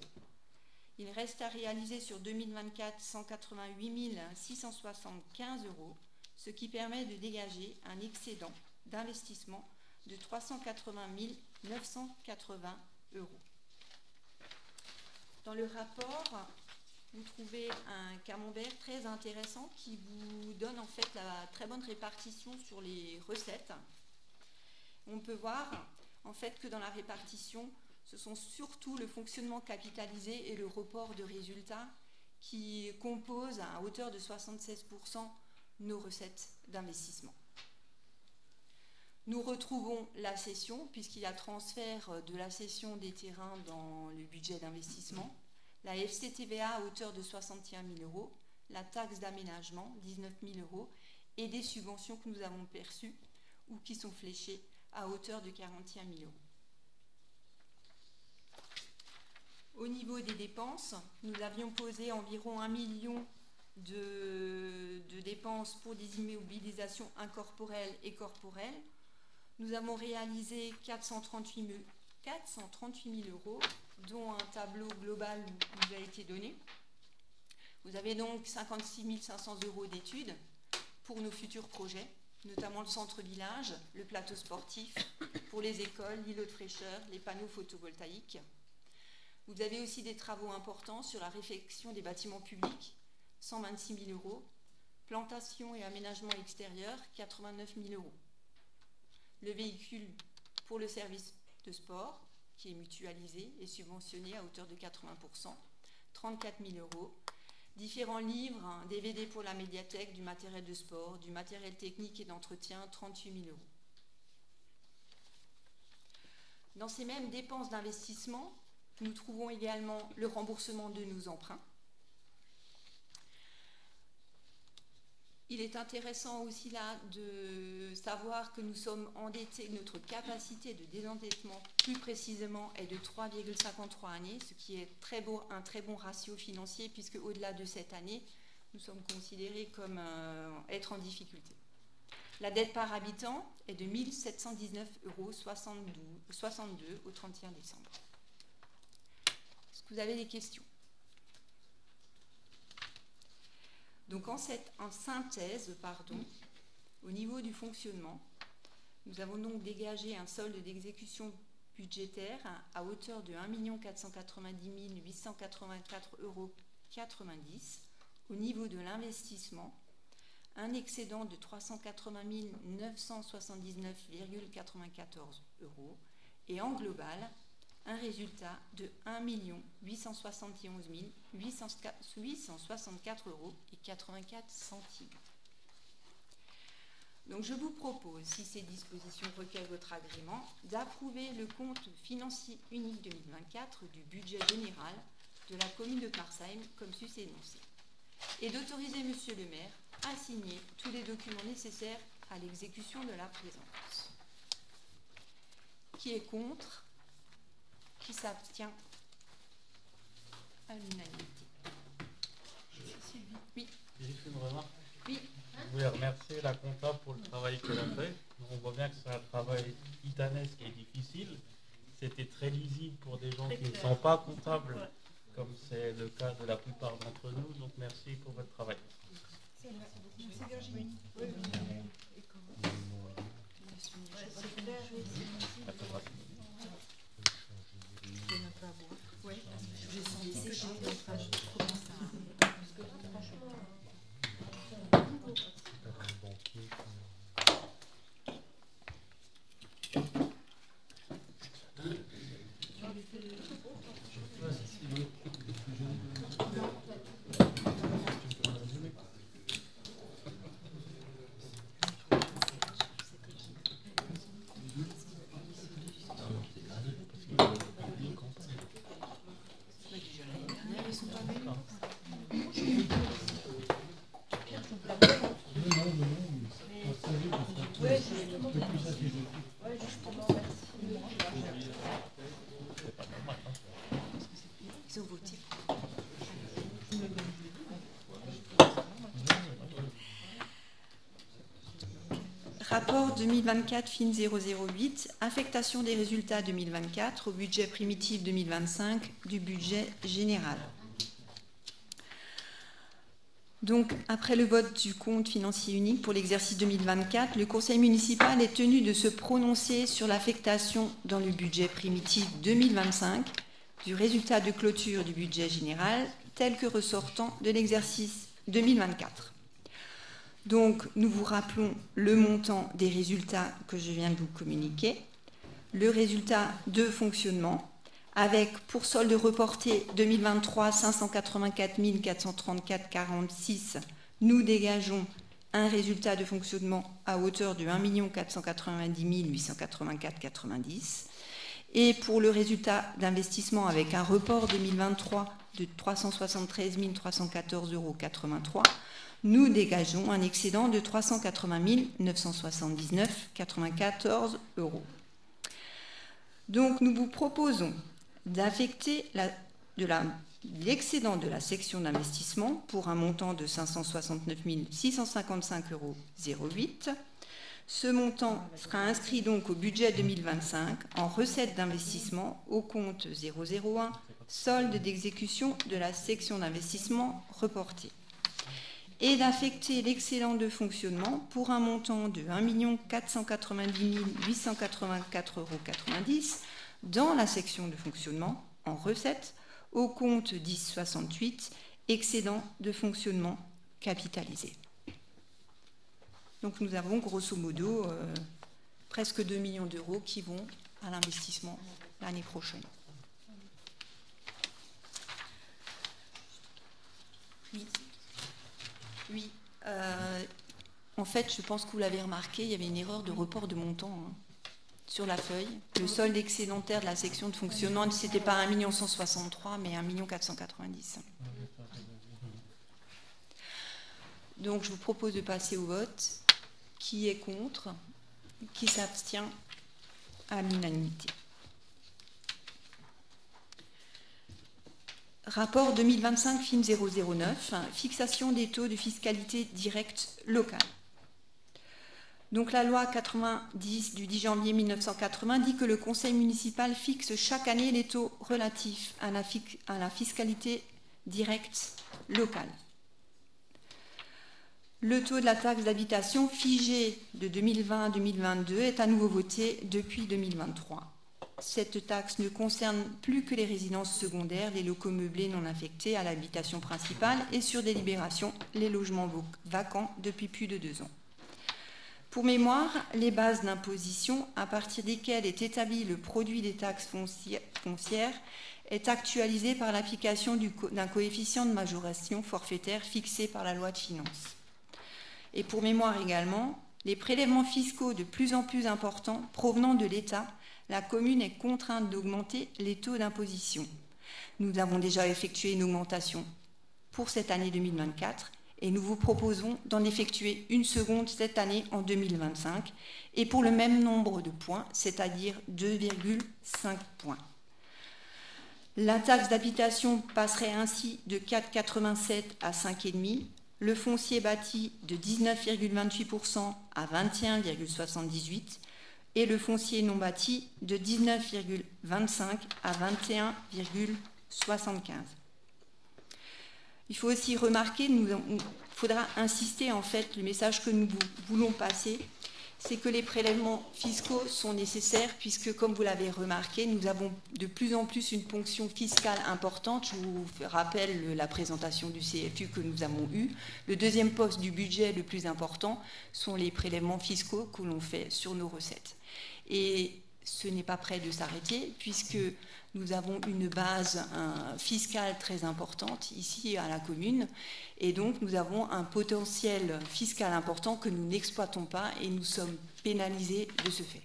Il reste à réaliser sur 2024 188 675 €, ce qui permet de dégager un excédent d'investissement de 380 980 €. Dans le rapport, vous trouvez un camembert très intéressant qui vous donne en fait la très bonne répartition sur les recettes. On peut voir en fait que dans la répartition, ce sont surtout le fonctionnement capitalisé et le report de résultats qui composent à hauteur de 76% nos recettes d'investissement. Nous retrouvons la cession, puisqu'il y a transfert de la cession des terrains dans le budget d'investissement, la FCTVA à hauteur de 61 000 €, la taxe d'aménagement, 19 000 € et des subventions que nous avons perçues ou qui sont fléchées à hauteur de 41 000 €. Au niveau des dépenses, nous avions posé environ 1 million de dépenses pour des immobilisations incorporelles et corporelles. Nous avons réalisé 438 000 €, dont un tableau global nous a été donné. Vous avez donc 56 500 € d'études pour nos futurs projets, notamment le centre-village, le plateau sportif, pour les écoles, l'îlot de fraîcheur, les panneaux photovoltaïques. Vous avez aussi des travaux importants sur la réfection des bâtiments publics, 126 000 €, plantation et aménagement extérieur, 89 000 €. Le véhicule pour le service de sport, qui est mutualisé et subventionné à hauteur de 80%, 34 000 €. Différents livres, un DVD pour la médiathèque, du matériel de sport, du matériel technique et d'entretien, 38 000 €. Dans ces mêmes dépenses d'investissement, nous trouvons également le remboursement de nos emprunts. Il est intéressant aussi là de savoir que nous sommes endettés, notre capacité de désendettement plus précisément est de 3,53 années, ce qui est un très bon ratio financier puisque au-delà de cette année, nous sommes considérés comme être en difficulté. La dette par habitant est de 1 719,62 € au 31 décembre. Est-ce que vous avez des questions ? Donc en synthèse, au niveau du fonctionnement, nous avons donc dégagé un solde d'exécution budgétaire à hauteur de 1 490 884,90 € au niveau de l'investissement, un excédent de 380 979,94 € et en global, un résultat de 1 871 864,84 €. Donc je vous propose, si ces dispositions recueillent votre agrément, d'approuver le compte financier unique 2024 du budget général de la commune de Marsheim comme sus énoncé, et d'autoriser Monsieur le maire à signer tous les documents nécessaires à l'exécution de la présente. Qui est contre ? Qui s'abstient? À l'unanimité. Oui. Juste une remarque. Oui. Je voulais remercier la comptable pour le travail qu'elle a fait. On voit bien que c'est un travail titanesque et difficile. c'était très lisible pour des gens qui ne sont pas comptables, comme c'est le cas de la plupart d'entre nous. Donc merci pour votre travail. Merci Virginie. Rapport 2024 FIN 008, affectation des résultats 2024 au budget primitif 2025 du budget général. Donc, après le vote du compte financier unique pour l'exercice 2024, le conseil municipal est tenu de se prononcer sur l'affectation dans le budget primitif 2025 du résultat de clôture du budget général tel que ressortant de l'exercice 2024. Donc, nous vous rappelons le montant des résultats que je viens de vous communiquer, le résultat de fonctionnement, avec pour solde reporté 2023 584 434,46, nous dégageons un résultat de fonctionnement à hauteur de 1 490 884,90. Et pour le résultat d'investissement avec un report 2023 de 373 314,83 €, nous dégageons un excédent de 380 979,94 €. Donc nous vous proposons d'affecter l'excédent de la section d'investissement pour un montant de 569 655,08 €. Ce montant sera inscrit donc au budget 2025 en recette d'investissement au compte 001, solde d'exécution de la section d'investissement reportée. Et d'affecter l'excédent de fonctionnement pour un montant de 1 490 884,90 € dans la section de fonctionnement en recette au compte 1068, excédent de fonctionnement capitalisé. Donc nous avons grosso modo presque 2 millions d'euros qui vont à l'investissement l'année prochaine. Oui. En fait, je pense que vous l'avez remarqué, il y avait une erreur de report de montant sur la feuille. Le solde excédentaire de la section de fonctionnement, ce n'était pas 1 163 000, mais 1 490 000. Donc, je vous propose de passer au vote. Qui est contre? Qui s'abstient? À l'unanimité. Rapport 2025 FIN 009, fixation des taux de fiscalité directe locale. Donc la loi 90 du 10 janvier 1980 dit que le conseil municipal fixe chaque année les taux relatifs à la fiscalité directe locale. Le taux de la taxe d'habitation figé de 2020 à 2022 est à nouveau voté depuis 2023. Cette taxe ne concerne plus que les résidences secondaires, les locaux meublés non affectés à l'habitation principale et sur délibération, les logements vacants depuis plus de 2 ans. Pour mémoire, les bases d'imposition à partir desquelles est établi le produit des taxes foncières est actualisé par l'application d'un coefficient de majoration forfaitaire fixé par la loi de finances. Et pour mémoire également, les prélèvements fiscaux de plus en plus importants provenant de l'État, la commune est contrainte d'augmenter les taux d'imposition. Nous avons déjà effectué une augmentation pour cette année 2024 et nous vous proposons d'en effectuer une seconde cette année en 2025 et pour le même nombre de points, c'est-à-dire 2,5 points. La taxe d'habitation passerait ainsi de 4,87 à 5,5, le foncier bâti de 19,28% à 21,78%, et le foncier non bâti de 19,25 à 21,75. Il faut aussi remarquer, il faudra insister en fait, le message que nous voulons passer, c'est que les prélèvements fiscaux sont nécessaires puisque, comme vous l'avez remarqué, nous avons de plus en plus une ponction fiscale importante. Je vous rappelle la présentation du CFU que nous avons eue. Le deuxième poste du budget le plus important sont les prélèvements fiscaux que l'on fait sur nos recettes. Et ce n'est pas près de s'arrêter puisque nous avons une base fiscale très importante ici à la commune et donc nous avons un potentiel fiscal important que nous n'exploitons pas et nous sommes pénalisés de ce fait.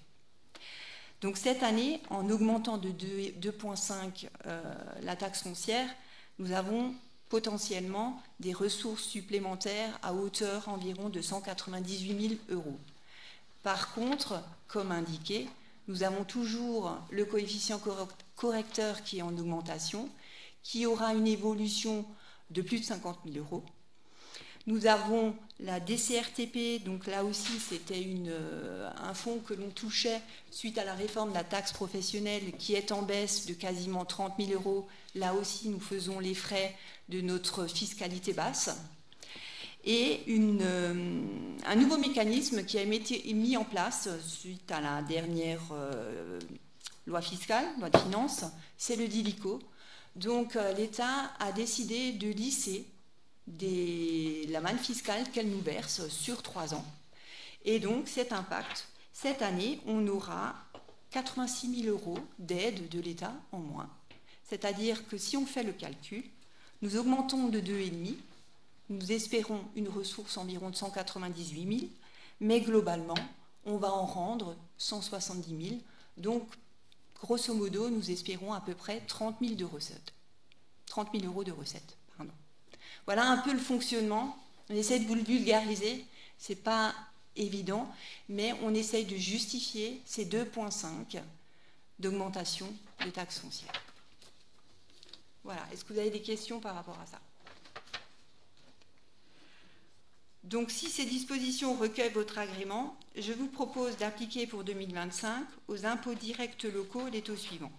Donc cette année, en augmentant de 2,5 la taxe foncière, nous avons potentiellement des ressources supplémentaires à hauteur environ de 198 000 €. Par contre, comme indiqué, nous avons toujours le coefficient correcteur qui est en augmentation, qui aura une évolution de plus de 50 000 €. Nous avons la DCRTP, donc là aussi c'était un fonds que l'on touchait suite à la réforme de la taxe professionnelle qui est en baisse de quasiment 30 000 €. Là aussi nous faisons les frais de notre fiscalité basse. Et un nouveau mécanisme qui a été mis en place suite à la dernière loi fiscale, loi de finances, c'est le DILICO. Donc l'État a décidé de lisser la manne fiscale qu'elle nous verse sur 3 ans. Et donc cet impact, cette année, on aura 86 000 € d'aide de l'État en moins. C'est-à-dire que si on fait le calcul, nous augmentons de 2,5. Nous espérons une ressource environ de 198 000, mais globalement, on va en rendre 170 000. Donc, grosso modo, nous espérons à peu près 30 000 de recettes. 30 000 € de recettes, pardon. Voilà un peu le fonctionnement. On essaie de vous le vulgariser. Ce n'est pas évident, mais on essaye de justifier ces 2,5 d'augmentation de taxes foncières. Voilà. Est-ce que vous avez des questions par rapport à ça ? Donc, si ces dispositions recueillent votre agrément, je vous propose d'appliquer pour 2025 aux impôts directs locaux les taux suivants.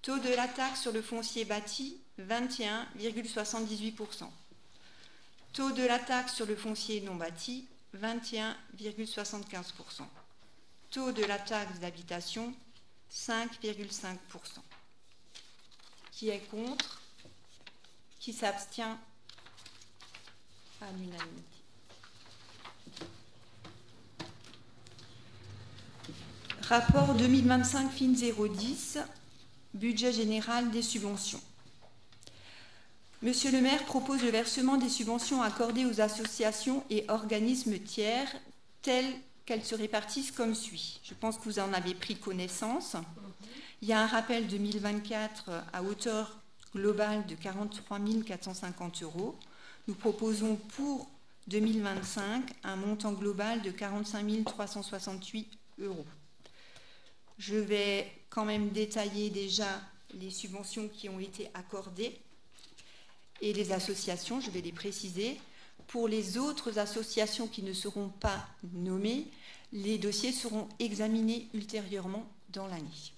Taux de la taxe sur le foncier bâti, 21,78%. Taux de la taxe sur le foncier non bâti, 21,75%. Taux de la taxe d'habitation, 5,5%. Qui est contre? Qui s'abstient? À l'unanimité. Rapport 2025 FIN 010, budget général des subventions. Monsieur le maire propose le versement des subventions accordées aux associations et organismes tiers telles qu'elles se répartissent comme suit. Je pense que vous en avez pris connaissance. Il y a un rappel 2024 à hauteur globale de 43 450 €. Nous proposons pour 2025 un montant global de 45 368 €. Je vais quand même détailler déjà les subventions qui ont été accordées et les associations, je vais les préciser. Pour les autres associations qui ne seront pas nommées, les dossiers seront examinés ultérieurement dans l'année.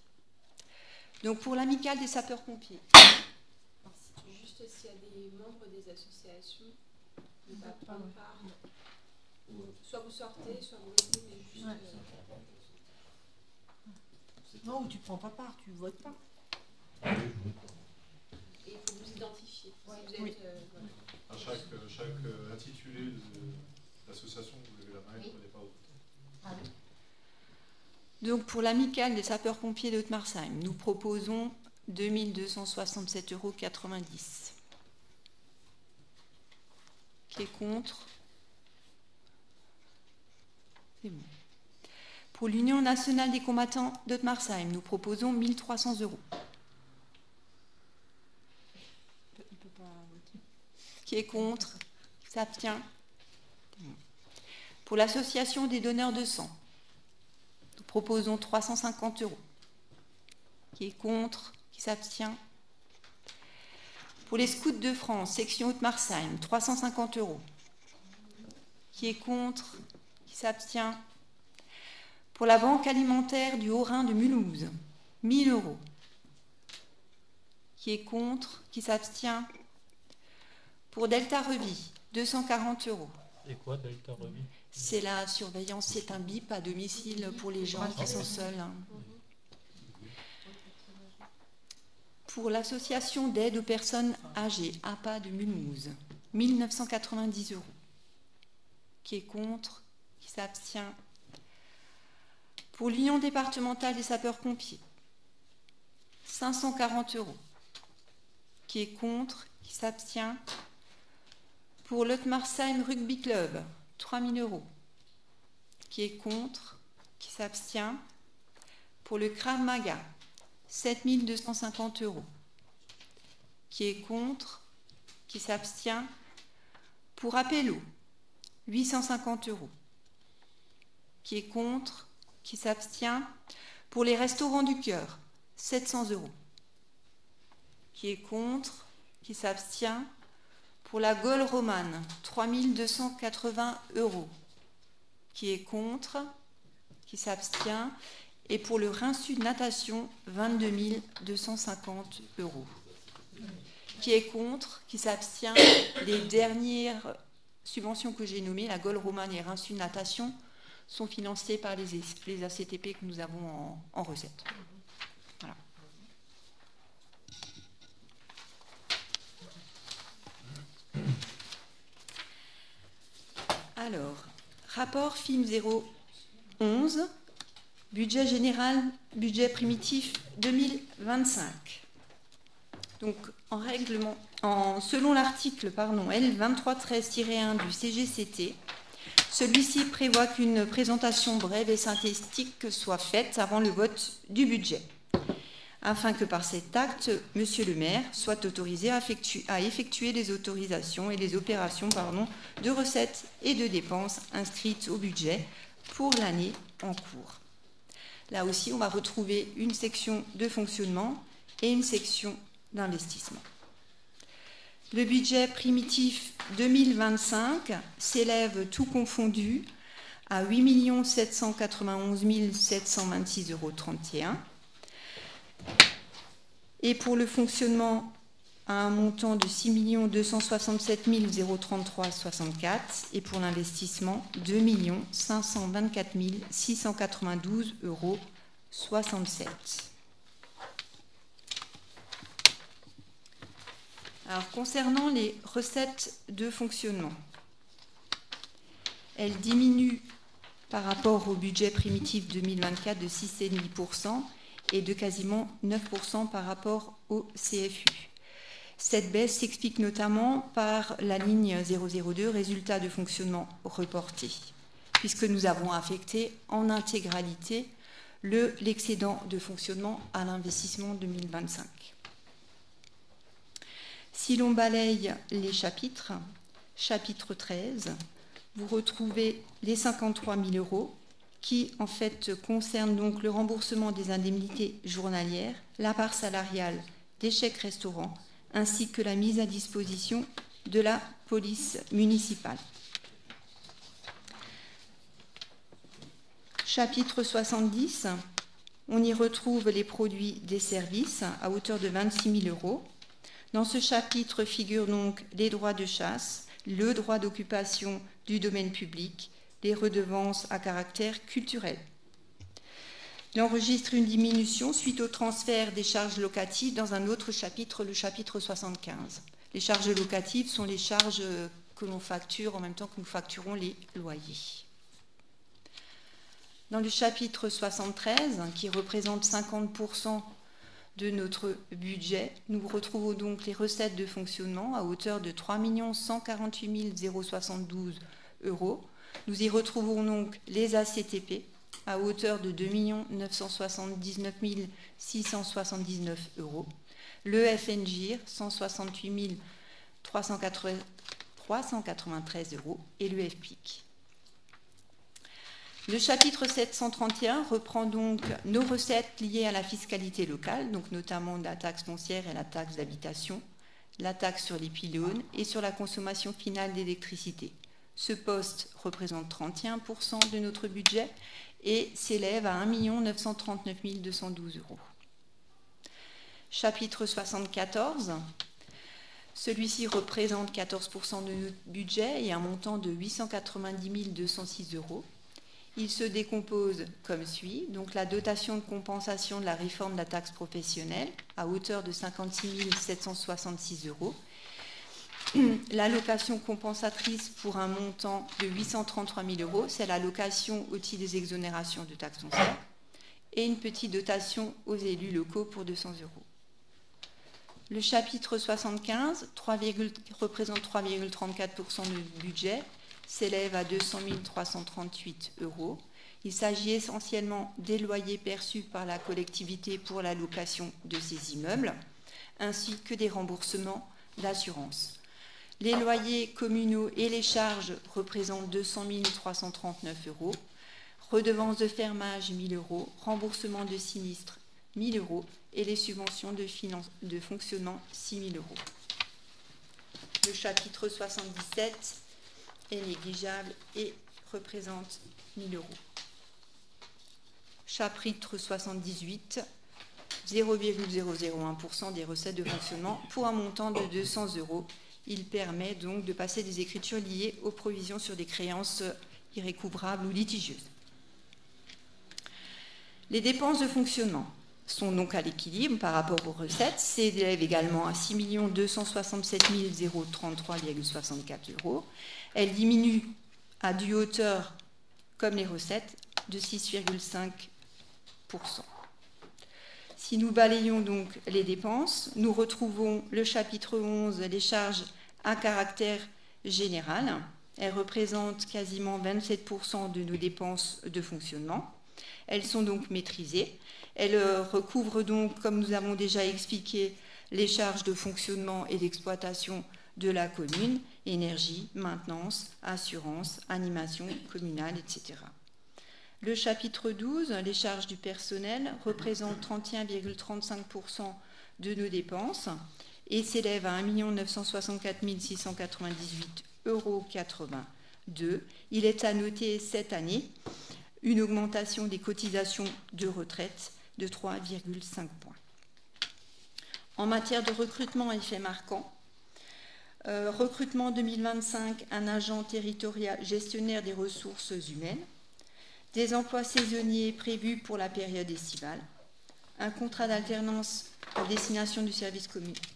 Donc pour l'amicale des sapeurs-pompiers. Juste s'il y a des membres des associations, ne pas prendre part. Soit vous sortez, soit vous restez, mais juste. Non, ou tu prends pas part, tu votes pas. Et il faut vous identifier. Si vous êtes, voilà. À chaque intitulé de l'association, vous levez la main et vous ne prenez pas au vote. Ah oui. Donc pour l'amicale des sapeurs-pompiers de Haute-Marsheim, nous proposons 2 267,90 €. Qui est contre? C'est bon. Pour l'Union nationale des combattants d'Haute-Marsheim, nous proposons 1 300 €. Qui est contre? Qui s'abstient? Pour l'association des donneurs de sang, nous proposons 350 €. Qui est contre? Qui s'abstient? Pour les scouts de France, section Haute-Marsheim, 350 €. Qui est contre? Qui s'abstient? Pour la Banque alimentaire du Haut-Rhin de Mulhouse, 1 000 €. Qui est contre? Qui s'abstient? Pour Delta Revie, 240 €. Et quoi, Delta Revie? C'est la surveillance, c'est un BIP à domicile pour les gens qui sont seuls. Pour l'association d'aide aux personnes âgées, APA de Mulhouse, 1 990 €. Qui est contre? Qui s'abstient? Pour l'Union départementale des sapeurs-pompiers, 540 €. Qui est contre? Qui s'abstient? Pour l'Otmarsheim Rugby Club, 3 000 €. Qui est contre? Qui s'abstient? Pour le Krav Maga, 7 250 €. Qui est contre? Qui s'abstient? Pour Appello, 850 €. Qui est contre? Qui s'abstient? Pour les Restorants du Cœur, 700 €. Qui est contre? Qui s'abstient? Pour la Gaule romane, 3 280 €. Qui est contre? Qui s'abstient? Et pour le Rhin Sud Natation, 22 250 €. Qui est contre? Qui s'abstient? Les dernières subventions que j'ai nommées, la Gaule romane et Rhin Sud Natation, sont financées par les ACTP que nous avons en recette. Voilà. Alors, rapport FIM 011, budget général, budget primitif 2025. Donc, selon l'article L2313-1 du CGCT, celui-ci prévoit qu'une présentation brève et synthétique soit faite avant le vote du budget, afin que par cet acte, Monsieur le maire soit autorisé à effectuer les autorisations et les opérations de recettes et de dépenses inscrites au budget pour l'année en cours. Là aussi, on va retrouver une section de fonctionnement et une section d'investissement. Le budget primitif 2025 s'élève tout confondu à 8 791 726,31 € et pour le fonctionnement à un montant de 6 267 033,64 et pour l'investissement 2 524 692,67 €. Alors, concernant les recettes de fonctionnement, elles diminuent par rapport au budget primitif 2024 de 6,5% et de quasiment 9% par rapport au CFU. Cette baisse s'explique notamment par la ligne 002, résultat de fonctionnement reporté, puisque nous avons affecté en intégralité l'excédent de fonctionnement à l'investissement 2025. Si l'on balaye les chapitres, chapitre 13, vous retrouvez les 53 000 € qui, en fait, concernent donc le remboursement des indemnités journalières, la part salariale des chèques restaurants, ainsi que la mise à disposition de la police municipale. Chapitre 70, on y retrouve les produits des services à hauteur de 26 000 €. Dans ce chapitre figurent donc les droits de chasse, le droit d'occupation du domaine public, les redevances à caractère culturel. Il enregistre une diminution suite au transfert des charges locatives dans un autre chapitre, le chapitre 75. Les charges locatives sont les charges que l'on facture en même temps que nous facturons les loyers. Dans le chapitre 73, qui représente 50% de notre budget, nous retrouvons donc les recettes de fonctionnement à hauteur de 3 148 072 €. Nous y retrouvons donc les ACTP à hauteur de 2 979 679 €, le FNGIR 168 393 € et le FPIC. Le chapitre 731 reprend donc nos recettes liées à la fiscalité locale, donc notamment la taxe foncière et la taxe d'habitation, la taxe sur les pylônes et sur la consommation finale d'électricité. Ce poste représente 31% de notre budget et s'élève à 1 939 212 €. Chapitre 74. Celui-ci représente 14% de notre budget et un montant de 890 206 €. Il se décompose comme suit. Donc la dotation de compensation de la réforme de la taxe professionnelle à hauteur de 56 766 €. L'allocation compensatrice pour un montant de 833 000 €, c'est l'allocation au titre des exonérations de taxes foncières. Et une petite dotation aux élus locaux pour 200 €. Le chapitre 75 représente 3,34% du budget, s'élève à 200 338 €. Il s'agit essentiellement des loyers perçus par la collectivité pour la location de ces immeubles, ainsi que des remboursements d'assurance. Les loyers communaux et les charges représentent 200 339 €, redevances de fermage 1 000 €, remboursement de sinistres 1 000 € et les subventions de fonctionnement 6 000 €. Le chapitre 77 est négligeable et représente 1 000 €. Chapitre 78, 0,001% des recettes de fonctionnement pour un montant de 200 €. Il permet donc de passer des écritures liées aux provisions sur des créances irrécouvrables ou litigieuses. Les dépenses de fonctionnement sont donc à l'équilibre par rapport aux recettes, s'élèvent également à 6 267 033,64 €. Elles diminuent à due hauteur, comme les recettes, de 6,5%. Si nous balayons donc les dépenses, nous retrouvons le chapitre 11, les charges à caractère général. Elles représentent quasiment 27% de nos dépenses de fonctionnement. Elles sont donc maîtrisées. Elles recouvrent donc, comme nous avons déjà expliqué, les charges de fonctionnement et d'exploitation de la commune, énergie, maintenance, assurance, animation communale, etc. Le chapitre 12, les charges du personnel, représente 31,35% de nos dépenses et s'élève à 1 964 698,82 €. Il est à noter cette année une augmentation des cotisations de retraite de 3,5 points. En matière de recrutement, effet marquant, recrutement 2025, un agent territorial gestionnaire des ressources humaines, des emplois saisonniers prévus pour la période estivale, un contrat d'alternance à destination du service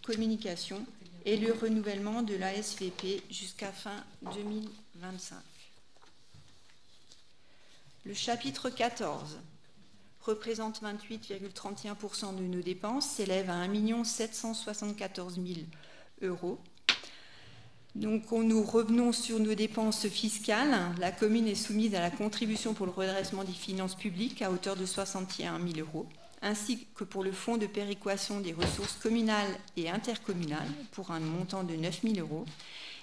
communication et le renouvellement de l'ASVP jusqu'à fin 2025. Le chapitre 14 représente 28,31% de nos dépenses, s'élève à 1 774 000 €. Donc, nous revenons sur nos dépenses fiscales. La commune est soumise à la contribution pour le redressement des finances publiques à hauteur de 61 000 €, ainsi que pour le fonds de péréquation des ressources communales et intercommunales pour un montant de 9 000 €.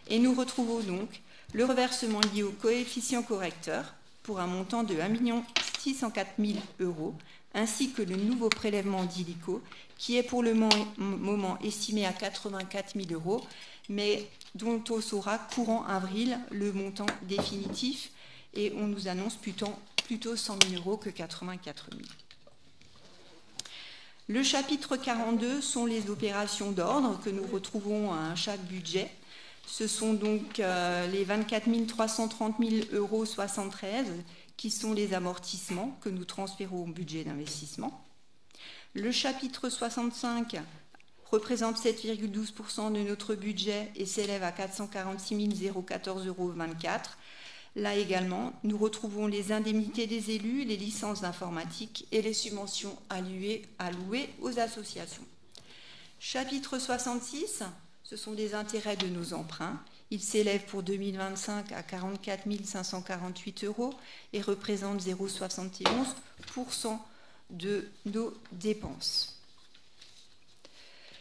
Et nous retrouvons donc le reversement lié au coefficient correcteur pour un montant de 1 604 000 €, ainsi que le nouveau prélèvement d'illico, qui est pour le moment estimé à 84 000 €, mais dont on saura courant avril le montant définitif, et on nous annonce plutôt 100 000 € que 84 000 €. Le chapitre 42 sont les opérations d'ordre que nous retrouvons à chaque budget. Ce sont donc les 24 330 000,73 € qui sont les amortissements que nous transférons au budget d'investissement. Le chapitre 65 représente 7,12% de notre budget et s'élève à 446 014,24 €. Là également, nous retrouvons les indemnités des élus, les licences d'informatique et les subventions allouées aux associations. Chapitre 66, ce sont les intérêts de nos emprunts. Ils s'élèvent pour 2025 à 44 548 € et représentent 0,71% de nos dépenses.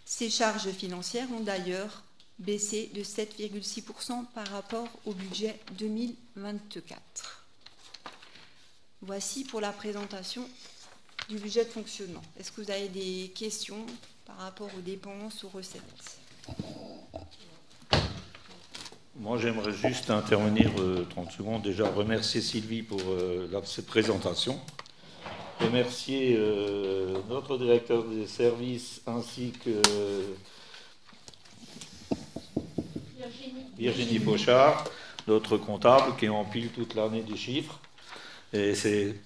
Ces charges financières ont d'ailleurs baissé de 7,6% par rapport au budget 2024. Voici pour la présentation du budget de fonctionnement. Est-ce que vous avez des questions par rapport aux dépenses, aux recettes ? Moi, j'aimerais juste intervenir 30 secondes. Déjà, remercier Sylvie pour cette présentation. Remercier notre directeur des services ainsi que Virginie Pochard, notre comptable, qui empile toute l'année des chiffres. Et c'est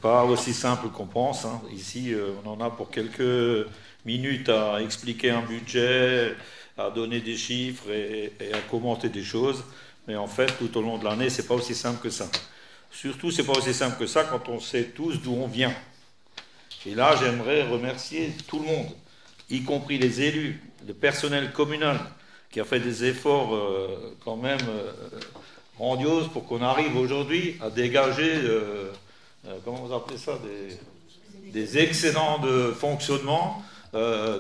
pas aussi simple qu'on pense, hein. Ici, on en a pour quelques minutes à expliquer un budget, à donner des chiffres et à commenter des choses. Mais en fait, tout au long de l'année, c'est pas aussi simple que ça. Surtout, c'est pas aussi simple que ça quand on sait tous d'où on vient. Et là, j'aimerais remercier tout le monde, y compris les élus, le personnel communal, qui a fait des efforts quand même grandioses pour qu'on arrive aujourd'hui à dégager, comment vous appelez ça, des excédents de fonctionnement.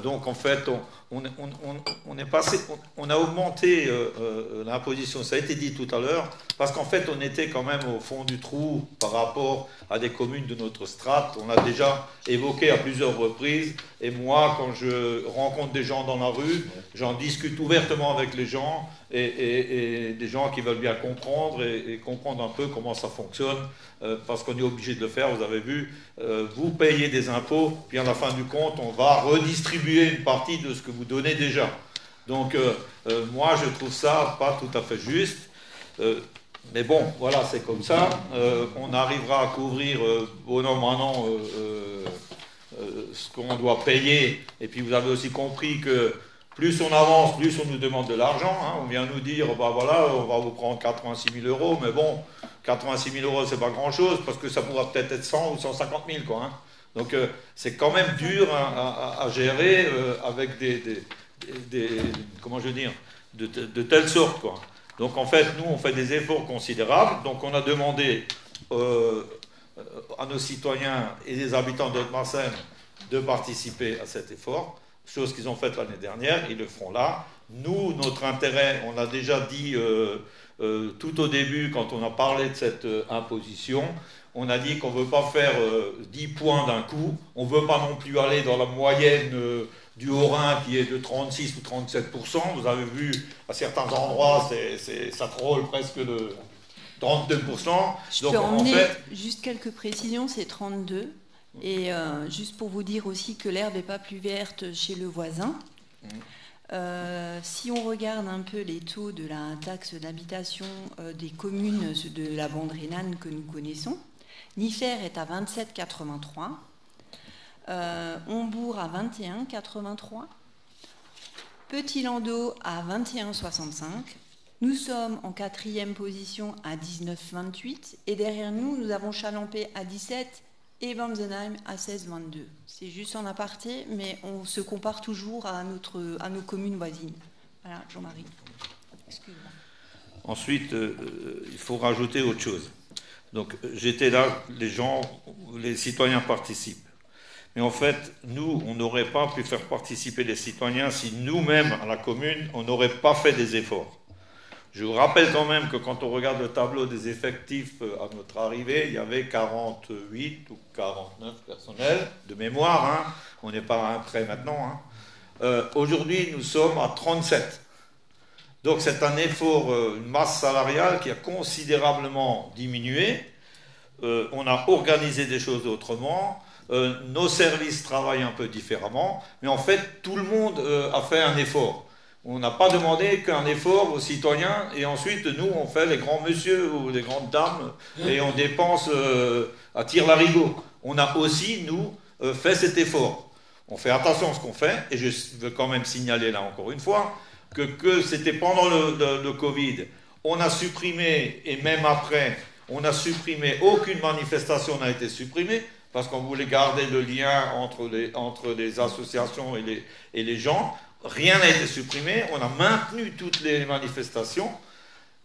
Donc en fait, on a augmenté l'imposition, ça a été dit tout à l'heure, parce qu'en fait on était quand même au fond du trou par rapport à des communes de notre strate. On l'a déjà évoqué à plusieurs reprises, et moi quand je rencontre des gens dans la rue, j'en discute ouvertement avec les gens, et des gens qui veulent bien comprendre et comprendre un peu comment ça fonctionne, parce qu'on est obligé de le faire. Vous avez vu, vous payez des impôts, puis à la fin du compte, on va redistribuer une partie de ce que vous donnez déjà. Donc, moi, je trouve ça pas tout à fait juste. Mais bon, voilà, c'est comme ça. On arrivera à couvrir, bon an, un an, ce qu'on doit payer. Et puis, vous avez aussi compris que plus on avance, plus on nous demande de l'argent. Hein. On vient nous dire, bah voilà, on va vous prendre 86 000 €. Mais bon, 86 000 €, c'est pas grand-chose, parce que ça pourra peut-être être 100 ou 150 000, quoi. Hein. Donc, c'est quand même dur à gérer avec comment je veux dire, de telle sorte, quoi. Donc, en fait, nous, on fait des efforts considérables. Donc, on a demandé à nos citoyens et les habitants d'Haute-Marseille de participer à cet effort. Chose qu'ils ont faite l'année dernière, ils le feront là. Nous, notre intérêt, on l'a déjà dit tout au début quand on a parlé de cette imposition, on a dit qu'on ne veut pas faire 10 points d'un coup, on ne veut pas non plus aller dans la moyenne du Haut-Rhin qui est de 36 ou 37%. Vous avez vu, à certains endroits, ça frôle presque de 32%. Je peux emmener juste quelques précisions, c'est 32%. Et juste pour vous dire aussi que l'herbe n'est pas plus verte chez le voisin. Si on regarde un peu les taux de la taxe d'habitation des communes de la bande rhénane que nous connaissons, Niffer est à 27,83, Hombourg à 21,83, Petit-Landau à 21,65. Nous sommes en 4e position à 19,28 et derrière nous, nous avons Chalampé à 17 et Bamsenheim à 16,22. C'est juste en aparté, mais on se compare toujours à nos communes voisines. Voilà, Jean-Marie. Excuse-moi. Ensuite, il faut rajouter autre chose. Donc, j'étais là, les citoyens participent. Mais en fait, nous, on n'aurait pas pu faire participer les citoyens si nous-mêmes, à la commune, on n'aurait pas fait des efforts. Je vous rappelle quand même que quand on regarde le tableau des effectifs à notre arrivée, il y avait 48 ou 49 personnels de mémoire. Hein. On n'est pas à un trait maintenant. Hein. Aujourd'hui, nous sommes à 37. Donc c'est un effort, une masse salariale qui a considérablement diminué. On a organisé des choses autrement. Nos services travaillent un peu différemment. Mais en fait, tout le monde a fait un effort. On n'a pas demandé qu'un effort aux citoyens et ensuite, nous, on fait les grands messieurs ou les grandes dames et on dépense à tire-larigot. On a aussi, nous, fait cet effort. On fait attention à ce qu'on fait et je veux quand même signaler là encore une fois que c'était pendant le Covid. On a supprimé, et même après, on a supprimé, aucune manifestation n'a été supprimée parce qu'on voulait garder le lien entre les associations et les gens. Rien n'a été supprimé, on a maintenu toutes les manifestations.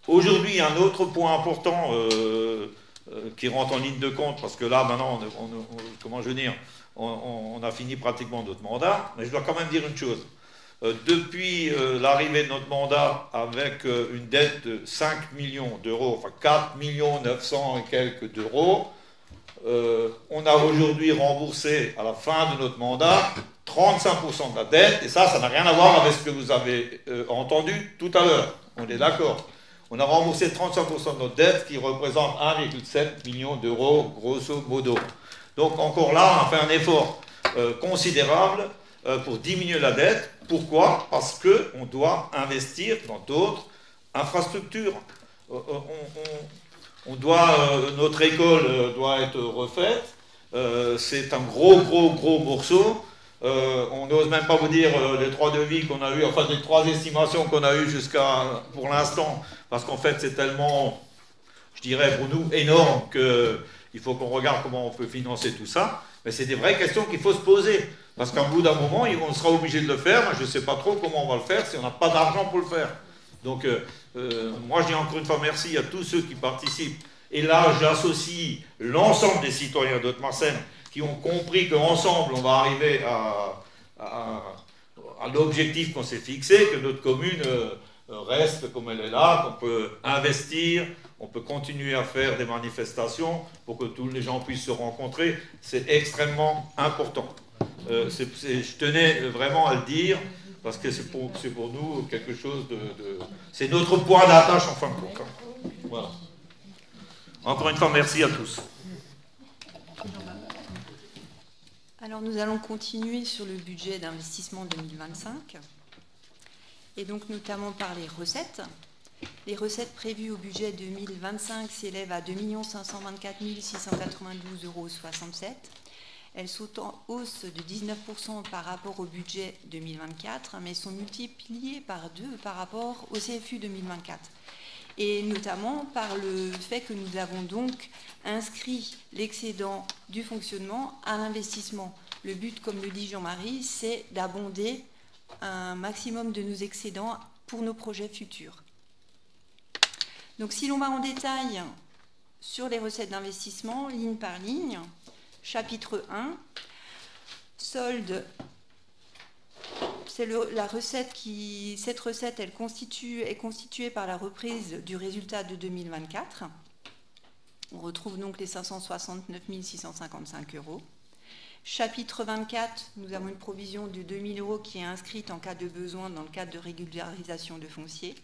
Aujourd'hui, il y a un autre point important qui rentre en ligne de compte, parce que là, maintenant, comment je veux dire, on a fini pratiquement notre mandat, mais je dois quand même dire une chose. Depuis l'arrivée de notre mandat, avec une dette de 5 millions d'euros, enfin 4 900 000 et quelques d'euros, on a aujourd'hui remboursé, à la fin de notre mandat, 35% de la dette, et ça n'a rien à voir avec ce que vous avez entendu tout à l'heure. On est d'accord. On a remboursé 35% de notre dette, ce qui représente 1,7 million d'euros, grosso modo. Donc encore là, on a fait un effort considérable pour diminuer la dette. Pourquoi? Parce qu'on doit investir dans d'autres infrastructures. Notre école doit être refaite. C'est un gros morceau. On n'ose même pas vous dire les 3 devis qu'on a eu, enfin les 3 estimations qu'on a eues jusqu'à pour l'instant, parce qu'en fait c'est tellement, je dirais pour nous, énorme qu'il faut qu'on regarde comment on peut financer tout ça. Mais c'est des vraies questions qu'il faut se poser, parce qu'à bout d'un moment, on sera obligé de le faire. Moi, je ne sais pas trop comment on va le faire si on n'a pas d'argent pour le faire. Donc, moi, je dis encore une fois merci à tous ceux qui participent. Et là, j'associe l'ensemble des citoyens d'Haute-Marseille qui ont compris qu'ensemble, on va arriver à l'objectif qu'on s'est fixé, que notre commune reste comme elle est là, qu'on peut investir, on peut continuer à faire des manifestations pour que tous les gens puissent se rencontrer. C'est extrêmement important. Je tenais vraiment à le dire, parce que c'est pour nous quelque chose c'est notre point d'attache en fin de compte. Voilà. Encore une fois, merci à tous. Alors nous allons continuer sur le budget d'investissement 2025, et donc notamment par les recettes. Les recettes prévues au budget 2025 s'élèvent à 2 524 692,67 €. Elles sont en hausse de 19% par rapport au budget 2024, mais sont multipliées par 2 par rapport au CFU 2024. Et notamment par le fait que nous avons donc inscrit l'excédent du fonctionnement à l'investissement. Le but, comme le dit Jean-Marie, c'est d'abonder un maximum de nos excédents pour nos projets futurs. Donc si l'on va en détail sur les recettes d'investissement, ligne par ligne, chapitre 1, solde. C'est la recette cette recette est constituée par la reprise du résultat de 2024. On retrouve donc les 569 655 €. Chapitre 24, nous avons une provision de 2 000 € qui est inscrite en cas de besoin dans le cadre de régularisation de foncier.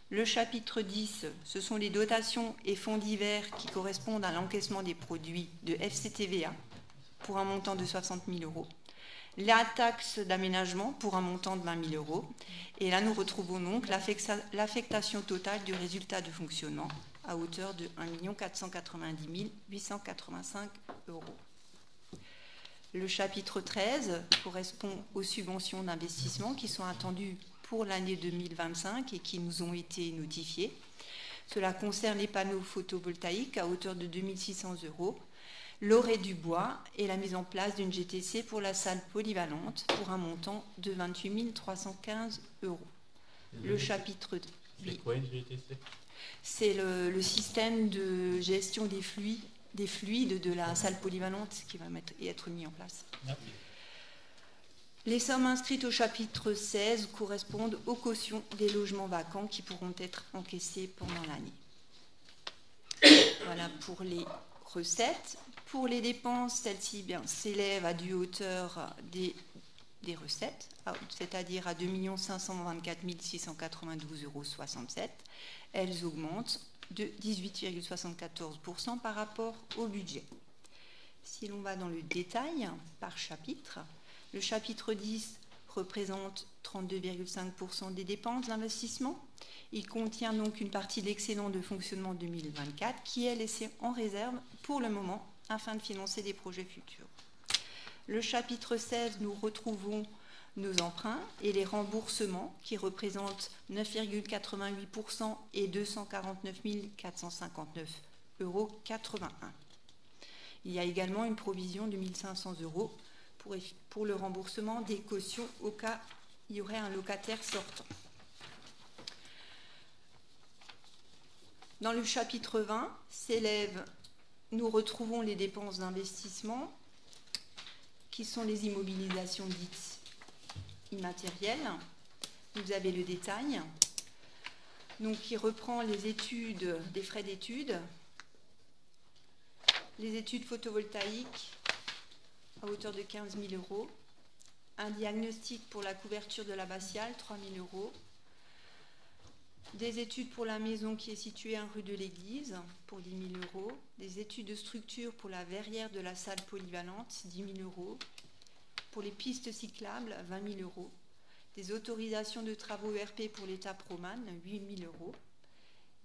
Le chapitre 10, ce sont les dotations et fonds divers qui correspondent à l'encaissement des produits de FCTVA pour un montant de 60 000 €. La taxe d'aménagement pour un montant de 20 000 €. Et là, nous retrouvons donc l'affectation totale du résultat de fonctionnement à hauteur de 1 490 885 €. Le chapitre 13 correspond aux subventions d'investissement qui sont attendues pour l'année 2025 et qui nous ont été notifiées. Cela concerne les panneaux photovoltaïques à hauteur de 2 600 €. L'orée du bois et la mise en place d'une GTC pour la salle polyvalente pour un montant de 28 315 €. Le chapitre... C'est quoi une GTC? C'est le système de gestion des fluides de la salle polyvalente qui va être mis en place. Merci. Les sommes inscrites au chapitre 16 correspondent aux cautions des logements vacants qui pourront être encaissés pendant l'année. Voilà pour les recettes. Pour les dépenses, celles-ci s'élèvent à due hauteur des recettes, c'est-à-dire à 2 524 692,67 €. Elles augmentent de 18,74% par rapport au budget. Si l'on va dans le détail par chapitre, le chapitre 10 représente 32,5% des dépenses d'investissement. Il contient donc une partie de l'excédent de fonctionnement 2024 qui est laissée en réserve pour le moment afin de financer des projets futurs. Le chapitre 16, nous retrouvons nos emprunts et les remboursements qui représentent 9,88% et 249 459,81 €. Il y a également une provision de 1 500 € pour le remboursement des cautions au cas où il y aurait un locataire sortant. Dans le chapitre 20, nous retrouvons les dépenses d'investissement qui sont les immobilisations dites immatérielles. Vous avez le détail, donc qui reprend les études, des frais d'études, les études photovoltaïques à hauteur de 15 000 €, un diagnostic pour la couverture de l'abbatiale, 3 000 €, Des études pour la maison qui est située en rue de l'Église pour 10 000 euros. Des études de structure pour la verrière de la salle polyvalente, 10 000 euros. Pour les pistes cyclables, 20 000 euros. Des autorisations de travaux ERP pour l'étape romane, 8 000 euros.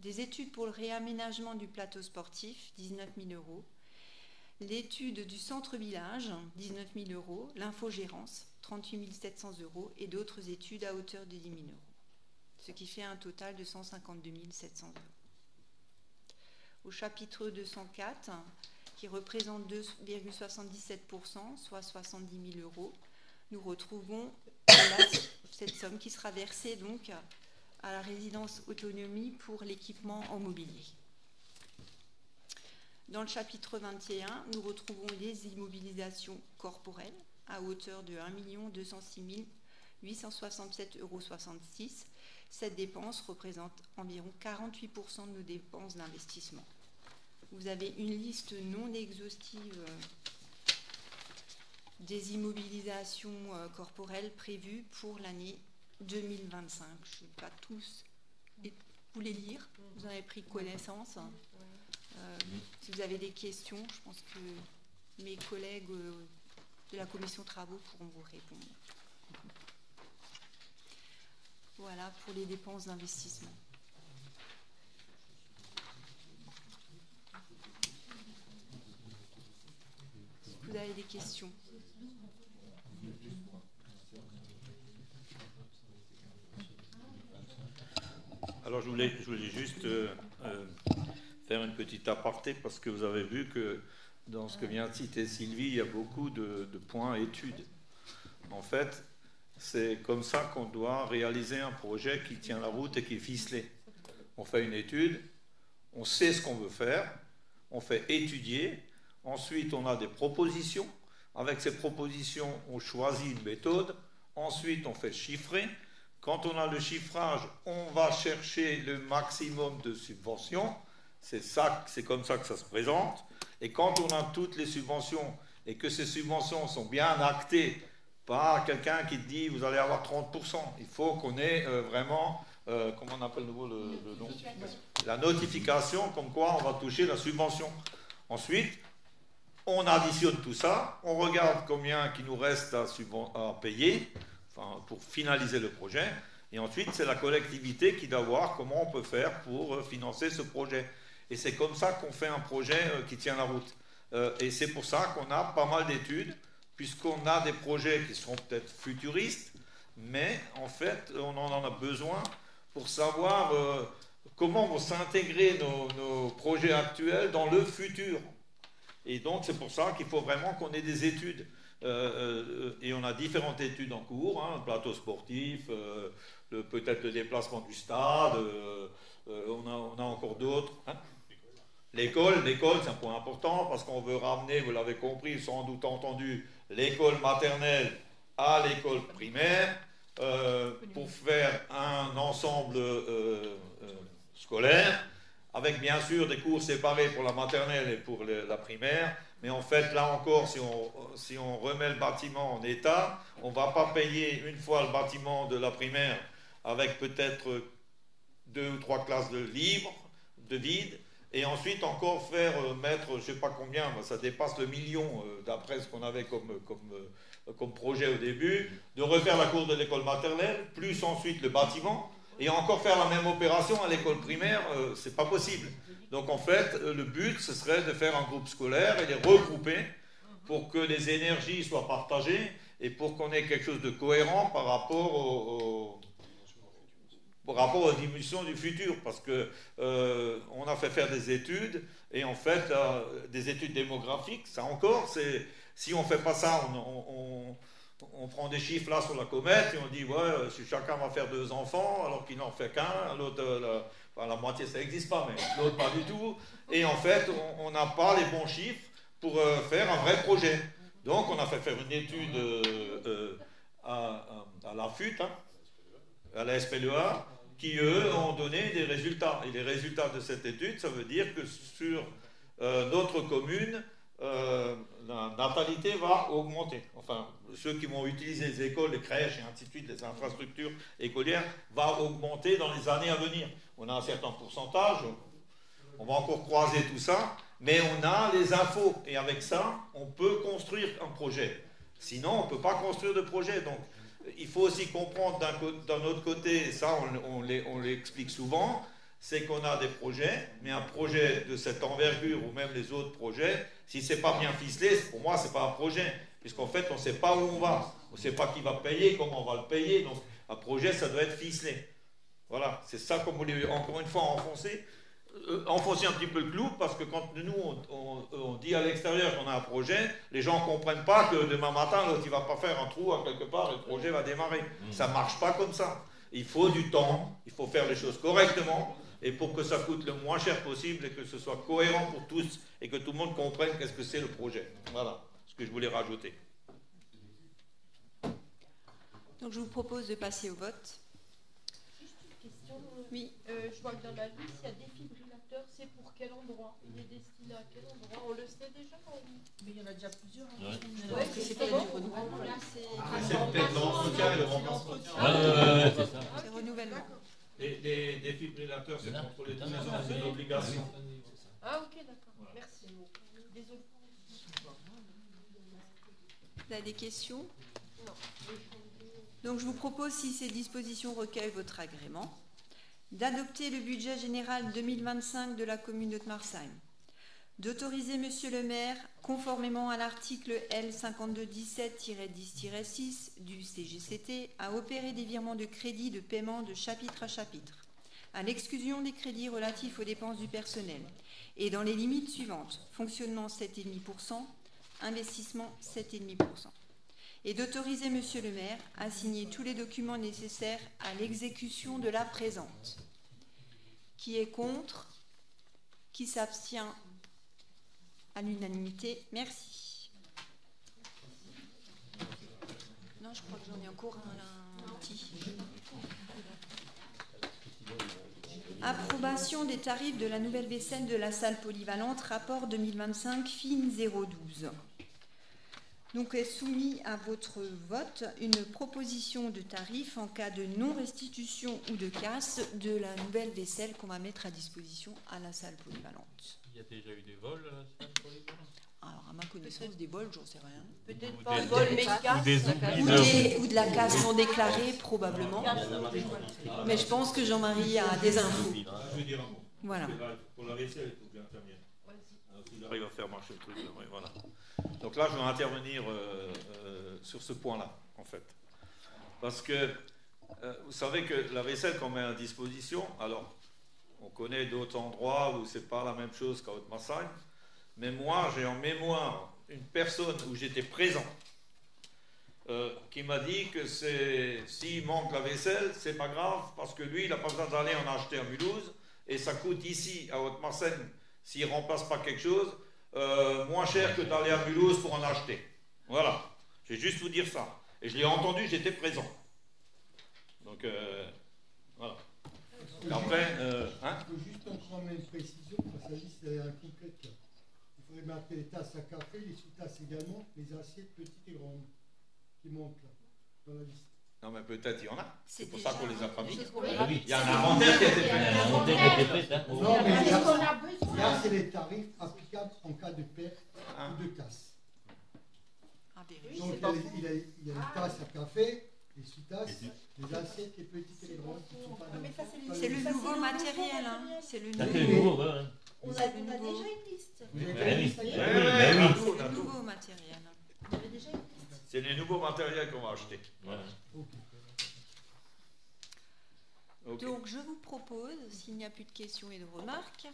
Des études pour le réaménagement du plateau sportif, 19 000 euros. L'étude du centre-village, 19 000 euros. L'infogérance, 38 700 euros. Et d'autres études à hauteur de 10 000 euros. Ce qui fait un total de 152 700 euros. Au chapitre 204, qui représente 2,77%, soit 70 000 euros, nous retrouvons cette somme qui sera versée donc à la résidence autonomie pour l'équipement en mobilier. Dans le chapitre 21, nous retrouvons les immobilisations corporelles à hauteur de 1 206 867,66 euros. Cette dépense représente environ 48% de nos dépenses d'investissement. Vous avez une liste non exhaustive des immobilisations corporelles prévues pour l'année 2025. Je ne vais pas tous vous les lire, vous en avez pris connaissance. Si vous avez des questions, je pense que mes collègues de la commission travaux pourront vous répondre. Voilà pour les dépenses d'investissement. Si vous avez des questions. Alors je voulais juste faire une petite aparté parce que vous avez vu que dans ce que vient de citer Sylvie, il y a beaucoup de points études. En fait, c'est comme ça qu'on doit réaliser un projet qui tient la route et qui est ficelé. On fait une étude, on sait ce qu'on veut faire, on fait étudier, ensuite on a des propositions. Avec ces propositions, on choisit une méthode, ensuite on fait chiffrer. Quand on a le chiffrage, on va chercher le maximum de subventions. C'est comme ça que ça se présente. Et quand on a toutes les subventions et que ces subventions sont bien actées par quelqu'un qui dit vous allez avoir 30%, il faut qu'on ait vraiment, comment on appelle le nom, la notification comme quoi on va toucher la subvention. Ensuite, on additionne tout ça, on regarde combien il nous reste à payer, enfin, pour finaliser le projet, et ensuite c'est la collectivité qui doit voir comment on peut faire pour financer ce projet. Et c'est comme ça qu'on fait un projet qui tient la route. Et c'est pour ça qu'on a pas mal d'études, puisqu'on a des projets qui sont peut-être futuristes, mais en fait, on en a besoin pour savoir comment vont s'intégrer nos projets actuels dans le futur. Et donc, c'est pour ça qu'il faut vraiment qu'on ait des études. Et on a différentes études en cours, hein, plateau sportif, peut-être le déplacement du stade, on a encore d'autres. Hein. L'école, c'est un point important parce qu'on veut ramener, vous l'avez compris, sans doute entendu, l'école maternelle à l'école primaire pour faire un ensemble scolaire avec bien sûr des cours séparés pour la maternelle et pour la primaire. Mais en fait, là encore, si on remet le bâtiment en état, on ne va pas payer une fois le bâtiment de la primaire avec peut-être 2 ou 3 classes de libre, de vide, et ensuite encore faire mettre, je ne sais pas combien, ça dépasse le million d'après ce qu'on avait comme projet au début, de refaire la cour de l'école maternelle, plus ensuite le bâtiment, et encore faire la même opération à l'école primaire, c'est pas possible. Donc en fait, le but, ce serait de faire un groupe scolaire et les regrouper pour que les énergies soient partagées et pour qu'on ait quelque chose de cohérent par rapport aux diminutions du futur, parce que on a fait faire des études, et en fait, des études démographiques, ça encore, si on ne fait pas ça, on prend des chiffres là sur la comète, et on dit, ouais, si chacun va faire 2 enfants, alors qu'il n'en fait qu'un, l'autre, la moitié, ça n'existe pas, mais l'autre pas du tout, et en fait, on n'a pas les bons chiffres pour faire un vrai projet. Donc, on a fait faire une étude à la FUT, hein, à la SPLEA, qui, eux, ont donné des résultats. Et les résultats de cette étude, ça veut dire que sur notre commune, la natalité va augmenter. Enfin, ceux qui vont utiliser les écoles, les crèches et ainsi de suite, les infrastructures écolières, va augmenter dans les années à venir. On a un certain pourcentage, on va encore croiser tout ça, mais on a les infos. Et avec ça, on peut construire un projet. Sinon, on ne peut pas construire de projet. Donc, il faut aussi comprendre d'un autre côté, et ça on l'explique souvent, c'est qu'on a des projets, mais un projet de cette envergure ou même les autres projets, si ce n'est pas bien ficelé, pour moi, ce n'est pas un projet. Puisqu'en fait, on ne sait pas où on va. On ne sait pas qui va payer, comment on va le payer. Donc, un projet, ça doit être ficelé. Voilà, c'est ça qu'on voulait, encore une fois, enfoncer un petit peu le clou, parce que quand nous, on dit à l'extérieur qu'on a un projet, les gens ne comprennent pas que demain matin, l'autre, il ne va pas faire un trou à quelque part, le projet va démarrer. Ça ne marche pas comme ça. Il faut du temps, il faut faire les choses correctement, et pour que ça coûte le moins cher possible, et que ce soit cohérent pour tous, et que tout le monde comprenne qu'est-ce que c'est le projet. Voilà ce que je voulais rajouter. Donc je vous propose de passer au vote. Juste une question. Oui. Je vois que dans la liste, il y a défibrillateur. C'est pour quel endroit? Il est destiné à quel endroit? On le sait déjà? Mais il y en a déjà plusieurs. Ouais, que c'est peut-être du renouvellement. C'est peut-être l'entretien et le remplacement. C'est ça. C'est renouvellement. Les défibrillateurs, c'est contrôler tous les ans, c'est une obligation. Ah, ok, d'accord. Merci. Désolé. Vous avez des questions? Non. Donc je vous propose, si ces dispositions recueillent votre agrément, d'adopter le budget général 2025 de la commune de Tmarsheim, d'autoriser Monsieur le maire, conformément à l'article L 5217-10-6 du CGCT, à opérer des virements de crédit de paiement de chapitre à chapitre, à l'exclusion des crédits relatifs aux dépenses du personnel, et dans les limites suivantes: fonctionnement 7,5%, investissement 7,5%. Et d'autoriser Monsieur le maire à signer tous les documents nécessaires à l'exécution de la présente. Qui est contre? Qui s'abstient? À l'unanimité, merci. Non, je crois que j'en ai encore un petit. Approbation des tarifs de la nouvelle vaisselle de la salle polyvalente, rapport 2025, FIN 012. Donc est soumis à votre vote une proposition de tarif en cas de non-restitution ou de casse de la nouvelle vaisselle qu'on va mettre à disposition à la salle polyvalente. Il y a déjà eu des vols à la salle polyvalente? Alors à ma connaissance, des vols, j'en sais rien. Peut-être pas un vol, mais casse. Ou de la casse non déclarée, probablement. Mais je pense que Jean-Marie a des infos. Je veux dire un mot. Voilà. Pour la vaisselle, il faut bien intervenir. Il arrive à faire marcher le truc. Oui, voilà. Donc là, je vais intervenir sur ce point-là, en fait. Parce que vous savez que la vaisselle qu'on met à disposition, alors, on connaît d'autres endroits où c'est pas la même chose qu'à Haute-Marsheim, mais moi, j'ai en mémoire une personne où j'étais présent qui m'a dit que s'il manque la vaisselle, c'est pas grave, parce que lui, il n'a pas besoin d'aller en acheter à Mulhouse, et ça coûte ici, à Haute-Marsheim, s'il ne remplace pas quelque chose, moins cher que d'aller à Mulhouse pour en acheter. Voilà, je vais juste vous dire ça. Et je l'ai entendu, j'étais présent. Donc, voilà. Après, hein? Je peux juste encore mettre une précision, parce que la liste est incomplète. Il faudrait marquer les tasses à café, les sous-tasses également, les assiettes petites et grandes, qui manquent là, dans la liste. Non, mais peut-être il y en a. C'est pour déjà ça qu'on les a pas mis. Oui. Il y a un inventaire qui a été fait. Non, mais là, c'est les tarifs applicables en cas de perte ou de casse. Donc, il y a les tasses à café, les sous-tasses, les assiettes, les petites et les grandes. C'est le nouveau matériel. Hein. C'est le nouveau. On a déjà une liste. C'est le nouveau matériel. On avait déjà une liste. C'est les nouveaux matériels qu'on va acheter. Voilà. Okay. Donc je vous propose, s'il n'y a plus de questions et de remarques,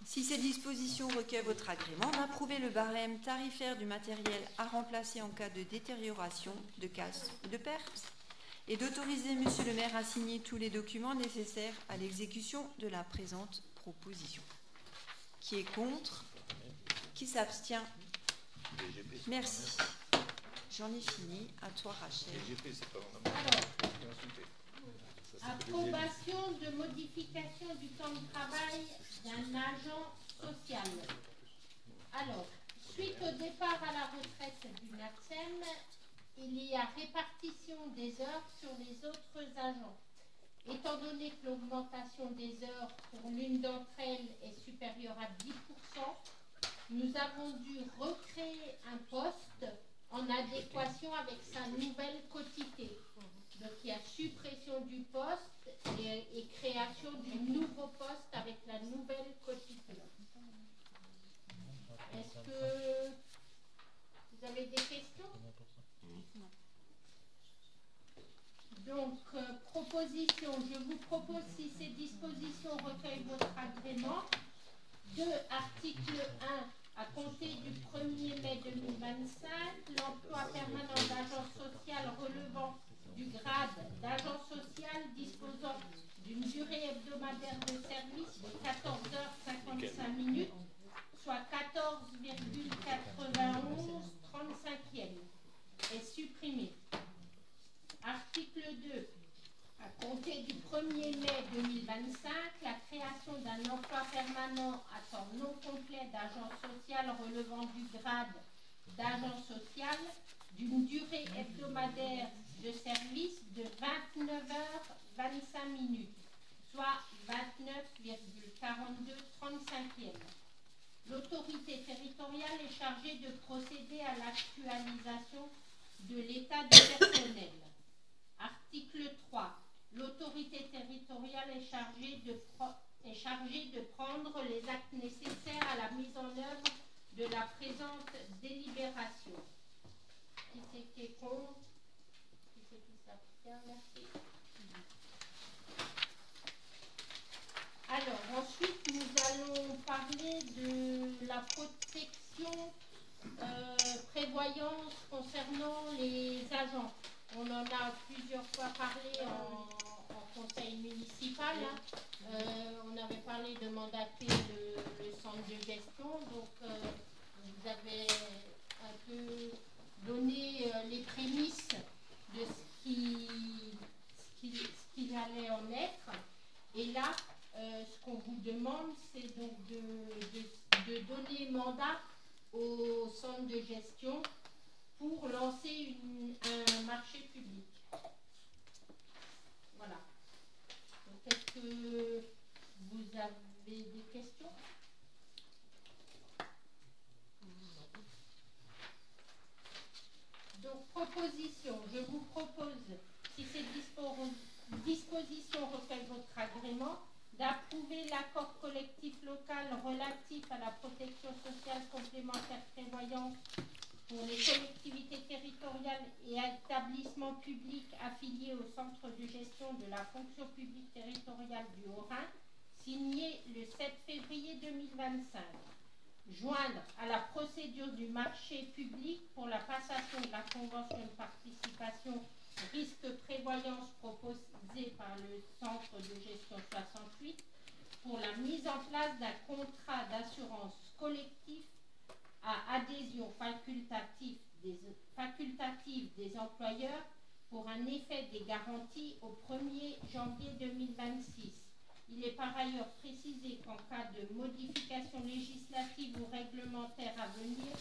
si ces dispositions recueillent votre agrément, d'approuver le barème tarifaire du matériel à remplacer en cas de détérioration, de casse ou de perte, et d'autoriser Monsieur le maire à signer tous les documents nécessaires à l'exécution de la présente proposition. Qui est contre? Qui s'abstient? Merci. J'en ai fini. À toi, Rachel. Approbation de modification du temps de travail d'un agent social. Alors, suite au départ à la retraite du NACSEM, il y a répartition des heures sur les autres agents. Étant donné que l'augmentation des heures pour l'une d'entre elles est supérieure à 10%, nous avons dû recréer un poste en adéquation avec sa nouvelle quotité. Donc il y a suppression du poste et création du nouveau poste avec la nouvelle quotité. Est-ce que vous avez des questions? Donc, proposition, je vous propose, si ces dispositions recueillent votre agrément, de article 1, à compter du 1er mai 2025, l'emploi permanent d'agent social relevant du grade d'agent social disposant d'une durée hebdomadaire de service de 14h55, soit 14,91/35e, est supprimé. Article 2. À compter du 1er mai 2025, la création d'un emploi permanent à temps non complet d'agent social relevant du grade d'agent social d'une durée hebdomadaire de service de 29h25, soit 29,42/35e. L'autorité territoriale est chargée de procéder à l'actualisation de l'état du personnel. Article 3. L'autorité territoriale est chargée de prendre les actes nécessaires à la mise en œuvre de la présente délibération. Qui c'est qui est contre? Qui c'est qui s'abstient? Merci. Alors, ensuite, nous allons parler de la protection prévoyance concernant les agents. On en a plusieurs fois parlé en conseil municipal. On avait parlé de mandater le centre de gestion. Donc, vous avez un peu donné les prémices de ce qu'il allait en être. Et là, ce qu'on vous demande, c'est donc de donner mandat au centre de gestion pour lancer un marché public. Voilà. Donc, est-ce que vous avez des questions? Donc, proposition. Je vous propose, si ces dispositions recueillent votre agrément, d'approuver l'accord collectif local relatif à la protection sociale complémentaire prévoyance pour les collectivités territoriales et établissements publics affiliés au centre de gestion de la fonction publique territoriale du Haut-Rhin, signé le 7 février 2025. Joindre à la procédure du marché public pour la passation de la convention de participation risque prévoyance proposée par le centre de gestion 68 pour la mise en place d'un contrat d'assurance collectif à adhésion facultative des employeurs pour un effet des garanties au 1er janvier 2026. Il est par ailleurs précisé qu'en cas de modification législative ou réglementaire à venir,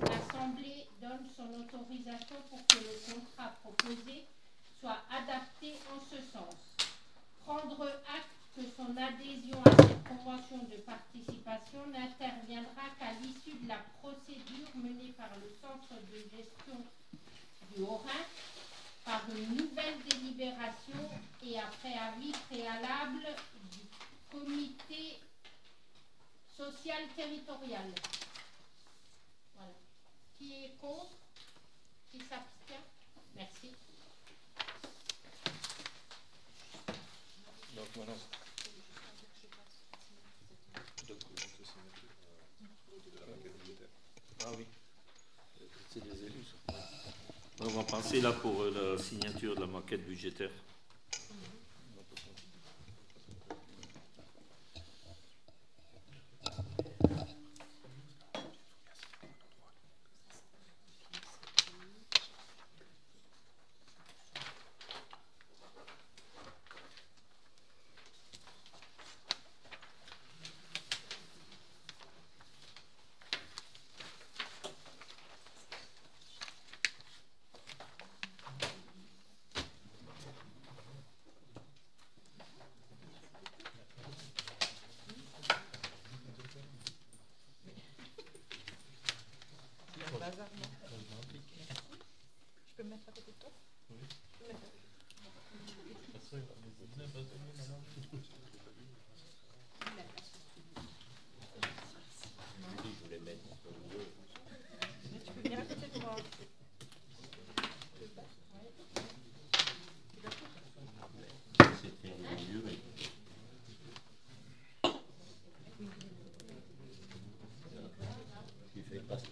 l'Assemblée donne son autorisation pour que le contrat proposé soit adapté en ce sens. Prendre acte que son adhésion à cette convention de participation n'interviendra qu'à l'issue de la procédure menée par le centre de gestion du Haut-Rhin par une nouvelle délibération et après avis préalable du comité social territorial. Voilà. Qui est contre? Qui s'abstient? Merci. Donc voilà. Ah oui, c'est des élus. Ça. On va passer là pour la signature de la maquette budgétaire.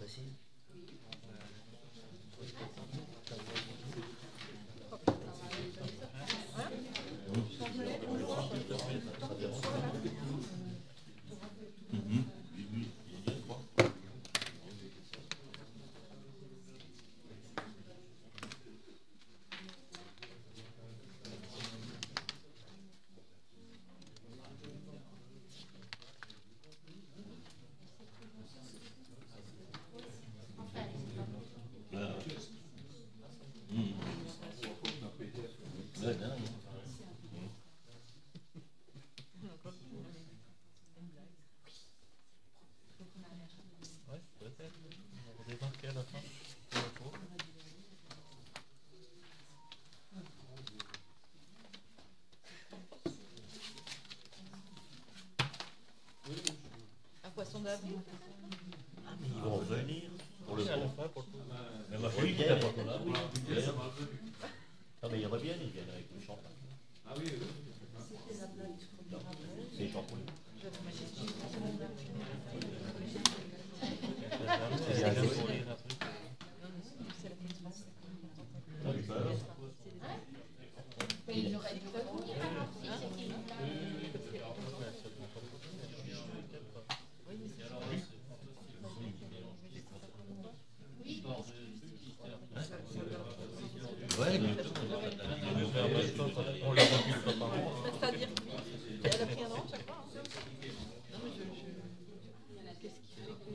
précise. Poisson d'avril. Ah, mais ils vont revenir pour le coup. Mais moi, je suis bien pour là. Non, mais ils reviennent, ils viennent avec le champagne. Ah oui, oui. C'est les champagnes. Mais il aurait dû revenir alors si c'était une blague. Ouais, on l'a revu pas par an. C'est-à-dire qu'elle a pris un an chaque fois. Non, mais qu'est-ce qui fait que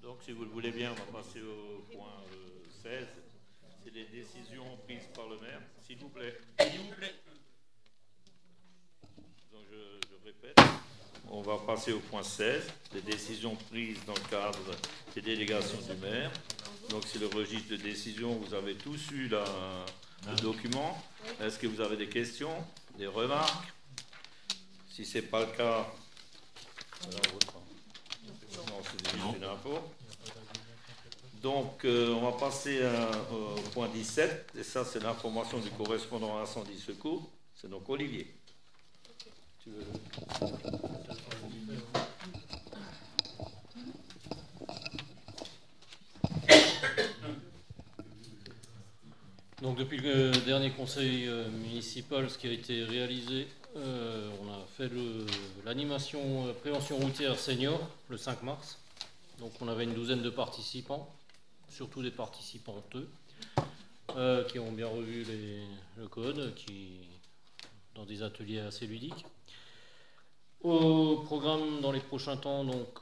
Donc, si vous le voulez bien, on va passer au point 16. C'est les décisions prises par le maire. S'il vous plaît. S'il vous plaît. Donc, je répète. On va passer au point 16. Les décisions prises dans le cadre des délégations du maire. Donc, c'est le registre de décision. Vous avez tous eu le document. Est-ce que vous avez des questions, des remarques? Si ce n'est pas le cas, non, c'est juste une info. Donc, on va passer au point 17. Et ça, c'est l'information du correspondant incendie secours. C'est donc Olivier. Tu veux... Donc depuis le dernier conseil municipal, ce qui a été réalisé, on a fait l'animation prévention routière senior le 5 mars. Donc on avait une douzaine de participants, surtout des participanteux. qui ont bien revu le code, dans des ateliers assez ludiques. Au programme dans les prochains temps, donc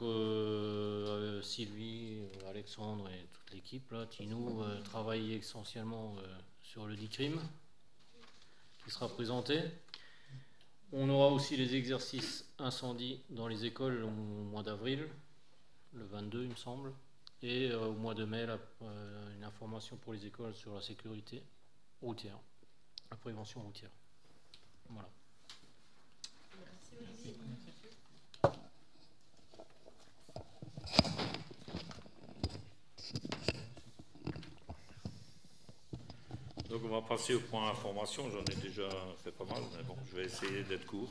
Sylvie, Alexandre et toute l'équipe, là, Tinou, travaillent essentiellement sur le DICRIM qui sera présenté. On aura aussi les exercices incendie dans les écoles au mois d'avril, le 22 il me semble, et au mois de mai une information pour les écoles sur la sécurité routière, la prévention routière. Voilà. Merci. Donc on va passer au point information, j'en ai déjà fait pas mal, mais bon, je vais essayer d'être court.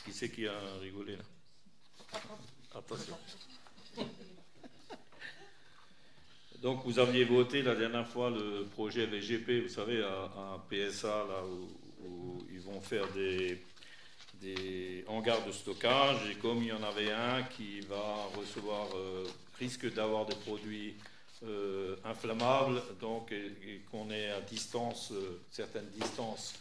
Qui c'est qui a rigolé là? Attention. Donc vous aviez voté la dernière fois le projet VGP, vous savez, à PSA, là où ils vont faire des hangars de stockage, et comme il y en avait un qui va recevoir, risque d'avoir des produits inflammables, donc et qu'on est à distance, certaines distances,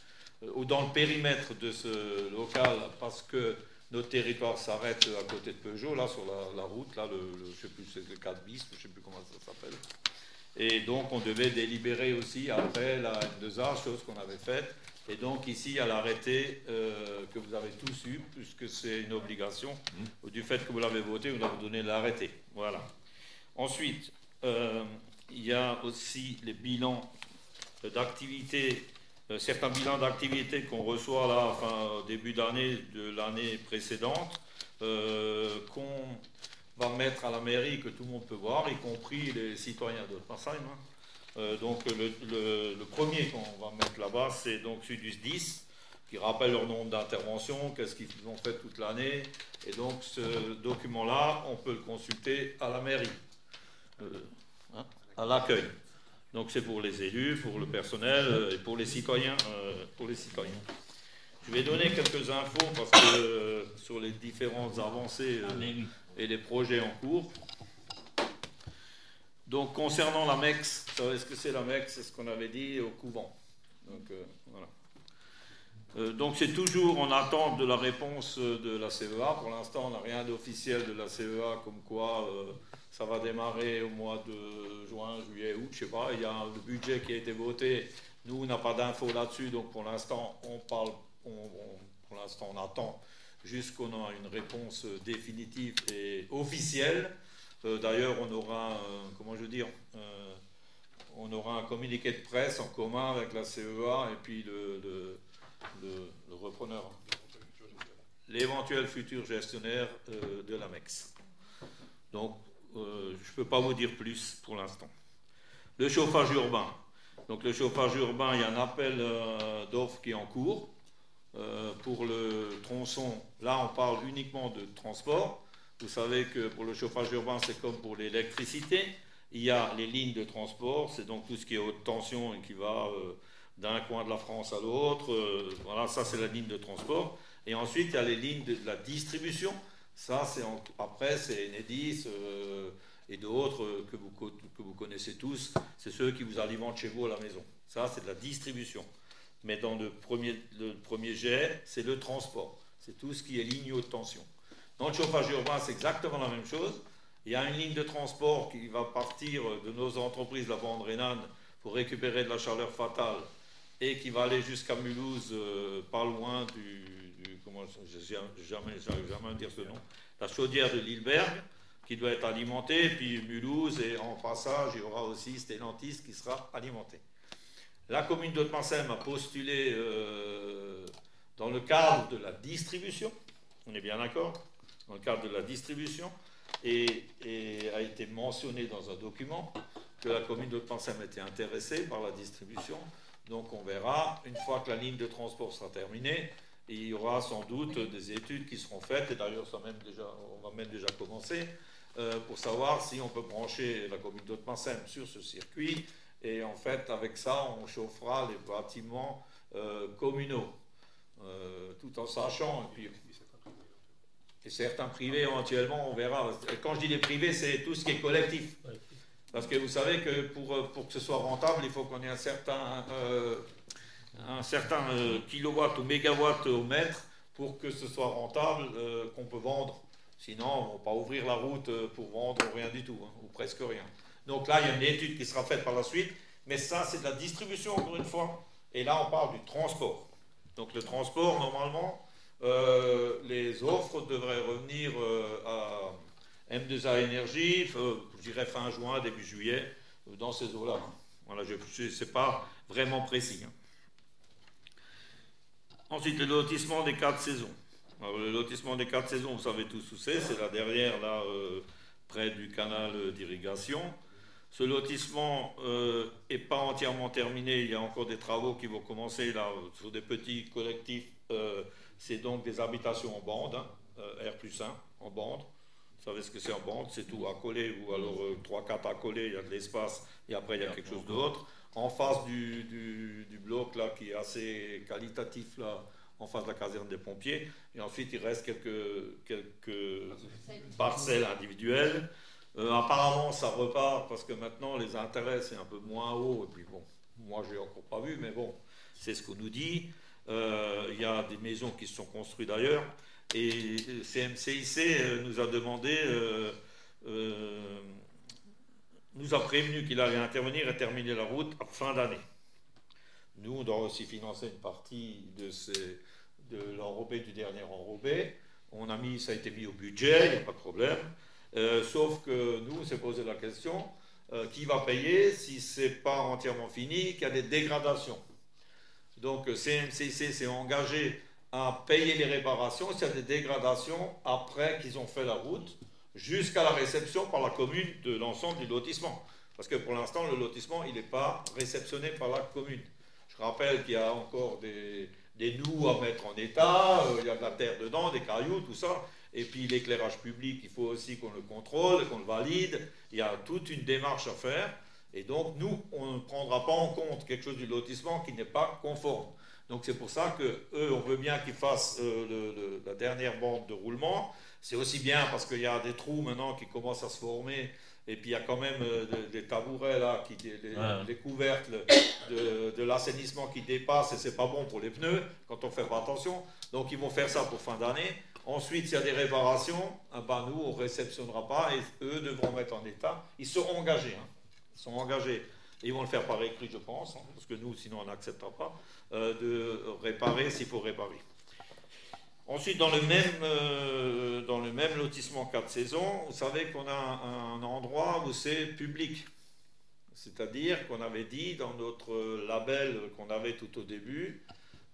ou dans le périmètre de ce local, parce que notre territoire s'arrête à côté de Peugeot, là sur la route, là je ne sais plus, c'est le 4 bis, je ne sais plus comment ça s'appelle. Et donc on devait délibérer aussi après la N2A, chose qu'on avait faite. Et donc ici, il y a l'arrêté que vous avez tous eu, puisque c'est une obligation. Du fait que vous l'avez voté, vous avez donné l'arrêté. Voilà. Ensuite, il y a aussi les bilans d'activité, certains bilans d'activité qu'on reçoit là, enfin, au début d'année de l'année précédente, qu'on va mettre à la mairie, que tout le monde peut voir, y compris les citoyens d'Ottmarsheim. Donc le premier qu'on va mettre là-bas, c'est donc celui du SDIS, qui rappelle leur nombre d'interventions, qu'est-ce qu'ils ont fait toute l'année. Et donc ce document-là, on peut le consulter à la mairie, à l'accueil. Donc c'est pour les élus, pour le personnel et pour les citoyens. Je vais donner quelques infos parce que sur les différentes avancées et les projets en cours. Donc concernant la MEX, vous savez ce que c'est la MEX, c'est ce qu'on avait dit au couvent. Donc voilà. Donc c'est toujours en attente de la réponse de la CEA. Pour l'instant, on n'a rien d'officiel de la CEA comme quoi ça va démarrer au mois de juin, juillet, août, je sais pas. Il y a le budget qui a été voté. Nous, on n'a pas d'infos là-dessus, donc pour l'instant, pour l'instant, on attend jusqu'on a une réponse définitive et officielle. D'ailleurs, on aura, on aura un communiqué de presse en commun avec la CEA et puis le repreneur, l'éventuel futur gestionnaire de la MEX. Donc, je ne peux pas vous dire plus pour l'instant. Le chauffage urbain. Donc, le chauffage urbain, il y a un appel d'offres qui est en cours pour le tronçon. Là, on parle uniquement de transport. Vous savez que pour le chauffage urbain, c'est comme pour l'électricité. Il y a les lignes de transport, c'est donc tout ce qui est haute tension et qui va d'un coin de la France à l'autre. Voilà, ça c'est la ligne de transport. Et ensuite, il y a les lignes de la distribution. Ça, après, c'est Enedis et d'autres que vous connaissez tous. C'est ceux qui vous alimentent chez vous à la maison. Ça, c'est de la distribution. Mais dans le premier jet, c'est le transport. C'est tout ce qui est ligne haute tension. Dans le chauffage urbain, c'est exactement la même chose. Il y a une ligne de transport qui va partir de nos entreprises, la bande rhénane, pour récupérer de la chaleur fatale et qui va aller jusqu'à Mulhouse, pas loin j'arrive jamais à dire ce nom, la chaudière de Lilleberg, qui doit être alimentée, puis Mulhouse, et en passage, il y aura aussi Stellantis qui sera alimenté. La commune d'Ottmarsheim a postulé dans le cadre de la distribution, on est bien d'accord, dans le cadre de la distribution, et a été mentionné dans un document que la commune d'Ottmarsheim était intéressée par la distribution. Donc on verra, une fois que la ligne de transport sera terminée, il y aura sans doute des études qui seront faites, et d'ailleurs on va même déjà commencer, pour savoir si on peut brancher la commune d'Ottmarsheim sur ce circuit, et en fait avec ça on chauffera les bâtiments communaux, tout en sachant, et certains privés éventuellement, on verra. Quand je dis les privés, c'est tout ce qui est collectif. Parce que vous savez que pour que ce soit rentable, il faut qu'on ait un certain kilowatt ou mégawatt au mètre pour que ce soit rentable, qu'on peut vendre. Sinon, on ne va pas ouvrir la route pour vendre rien du tout, hein, ou presque rien. Donc là, il y a une étude qui sera faite par la suite, mais ça, c'est de la distribution, encore une fois. Et là, on parle du transport. Donc le transport, normalement, les offres devraient revenir à M2A Énergie, je dirais fin juin, début juillet, dans ces eaux-là. Voilà, c'est pas vraiment précis. Hein. Ensuite, le lotissement des 4 saisons. Alors, le lotissement des 4 saisons, vous savez tous où c'est la derrière, là, près du canal d'irrigation. Ce lotissement n'est pas entièrement terminé, il y a encore des travaux qui vont commencer là, sur des petits collectifs. C'est donc des habitations en bande, hein, R+1 en bande. Vous savez ce que c'est en bande, c'est tout accolé, ou alors 3-4 accolés, il y a de l'espace, et après il y a quelque chose d'autre. En face du bloc là, qui est assez qualitatif, là, en face de la caserne des pompiers, et ensuite il reste quelques parcelles individuelles. Apparemment ça repart parce que maintenant les intérêts c'est un peu moins haut, et puis bon, moi j'ai encore pas vu, mais bon, c'est ce qu'on nous dit. Il y a des maisons qui se sont construites d'ailleurs, et CMCIC nous a demandé, nous a prévenu qu'il allait intervenir et terminer la route à fin d'année. Nous, on doit aussi financer une partie de l'enrobé, du dernier enrobé. Ça a été mis au budget, il n'y a pas de problème. Sauf que nous, on s'est posé la question, qui va payer si ce n'est pas entièrement fini, qu'il y a des dégradations. Donc CMCIC s'est engagé à payer les réparations s'il y a des dégradations après qu'ils ont fait la route, jusqu'à la réception par la commune de l'ensemble du lotissement. Parce que pour l'instant, le lotissement, il n'est pas réceptionné par la commune. Je rappelle qu'il y a encore des noues à mettre en état, il y a de la terre dedans, des cailloux, tout ça. Et puis l'éclairage public, il faut aussi qu'on le contrôle, qu'on le valide. Il y a toute une démarche à faire. Et donc, nous, on ne prendra pas en compte quelque chose du lotissement qui n'est pas conforme. Donc, c'est pour ça qu'eux, on veut bien qu'ils fassent la dernière bande de roulement. C'est aussi bien parce qu'il y a des trous maintenant qui commencent à se former. Et puis, il y a quand même des tabourets, là, les couvercles de l'assainissement qui dépassent. Et ce n'est pas bon pour les pneus quand on ne fait pas attention. Donc, ils vont faire ça pour fin d'année. Ensuite, s'il y a des réparations, ben nous, on ne réceptionnera pas et eux devront mettre en état. Ils seront engagés. Hein. Ils sont engagés. Et ils vont le faire par écrit, je pense, hein, parce que nous, sinon, on n'acceptera pas de réparer s'il faut réparer. Ensuite, dans le même lotissement 4 saisons, vous savez qu'on a un endroit où c'est public. C'est-à-dire qu'on avait dit dans notre label qu'on avait tout au début,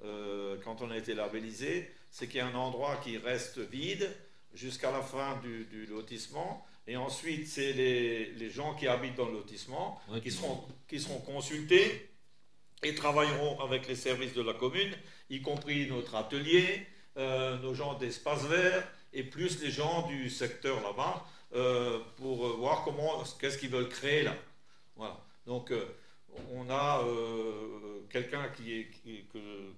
quand on a été labellisé, c'est qu'il y a un endroit qui reste vide jusqu'à la fin du lotissement. Et ensuite, c'est les gens qui habitent dans le lotissement qui seront consultés et travailleront avec les services de la commune, y compris notre atelier, nos gens d'espace vert et plus les gens du secteur là-bas pour voir qu'est-ce qu'ils veulent créer là. Voilà. Donc, on a quelqu'un qui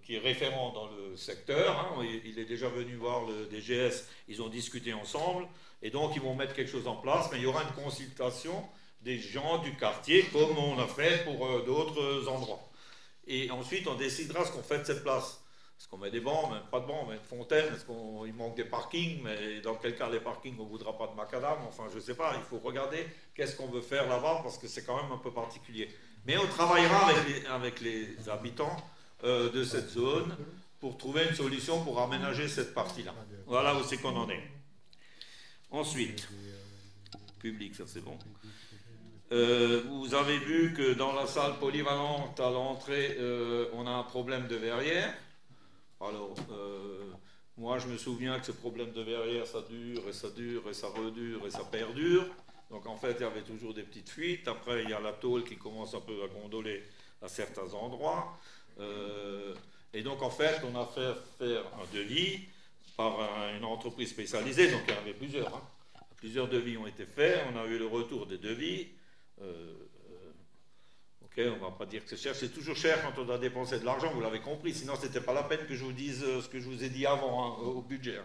est référent dans le secteur, hein, il est déjà venu voir le DGS, ils ont discuté ensemble, et donc ils vont mettre quelque chose en place, mais il y aura une consultation des gens du quartier, comme on a fait pour d'autres endroits. Et ensuite, on décidera ce qu'on fait de cette place. Est-ce qu'on met des bancs, pas de bancs, on met une fontaine, est-ce qu'il manque des parkings, mais dans quel cas les parkings, on ne voudra pas de macadam, enfin je ne sais pas, il faut regarder qu'est-ce qu'on veut faire là-bas, parce que c'est quand même un peu particulier. Mais on travaillera avec les habitants de cette zone pour trouver une solution pour aménager cette partie-là. Voilà où c'est qu'on en est. Ensuite, public, ça c'est bon. Vous avez vu que dans la salle polyvalente à l'entrée, on a un problème de verrière. Alors, moi je me souviens que ce problème de verrière, ça dure, et ça dure, et ça redure, et ça perdure. Donc en fait, il y avait toujours des petites fuites. Après, il y a la tôle qui commence un peu à gondoler à certains endroits. Et donc en fait, on a fait faire un devis par une entreprise spécialisée. Donc il y en avait plusieurs. Hein. Plusieurs devis ont été faits. On a eu le retour des devis. Ok, on ne va pas dire que c'est cher. C'est toujours cher quand on doit dépenser de l'argent, vous l'avez compris. Sinon, ce n'était pas la peine que je vous dise ce que je vous ai dit avant, hein, au budget.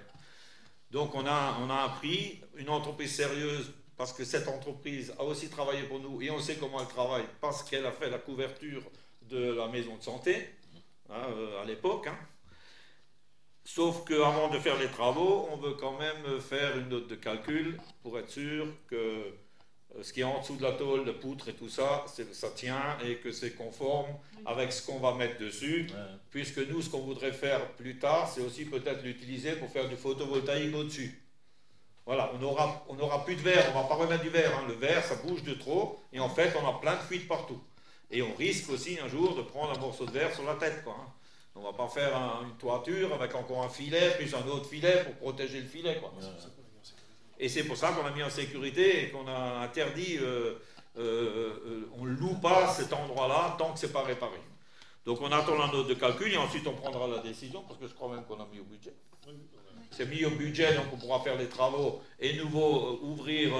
Donc on a un prix. Une entreprise sérieuse parce que cette entreprise a aussi travaillé pour nous, et on sait comment elle travaille, parce qu'elle a fait la couverture de la maison de santé, hein, à l'époque. Hein. Sauf qu'avant de faire les travaux, on veut quand même faire une note de calcul pour être sûr que ce qui est en dessous de la tôle, de poutre et tout ça, ça tient et que c'est conforme avec ce qu'on va mettre dessus. Ouais. Puisque nous, ce qu'on voudrait faire plus tard, c'est aussi peut-être l'utiliser pour faire du photovoltaïque au-dessus. Voilà, on n'aura plus de verre, on ne va pas remettre du verre. Hein. Le verre, ça bouge de trop et en fait, on a plein de fuites partout. Et on risque aussi un jour de prendre un morceau de verre sur la tête, quoi. Hein. On ne va pas faire une toiture avec encore un filet, plus un autre filet pour protéger le filet, quoi. Ouais. Et c'est pour ça qu'on a mis en sécurité et qu'on a interdit, on ne loue pas cet endroit-là tant que ce n'est pas réparé. Donc on attend la note de calcul et ensuite on prendra la décision, parce que je crois même qu'on a mis au budget. C'est mis au budget, donc on pourra faire les travaux et nouveau ouvrir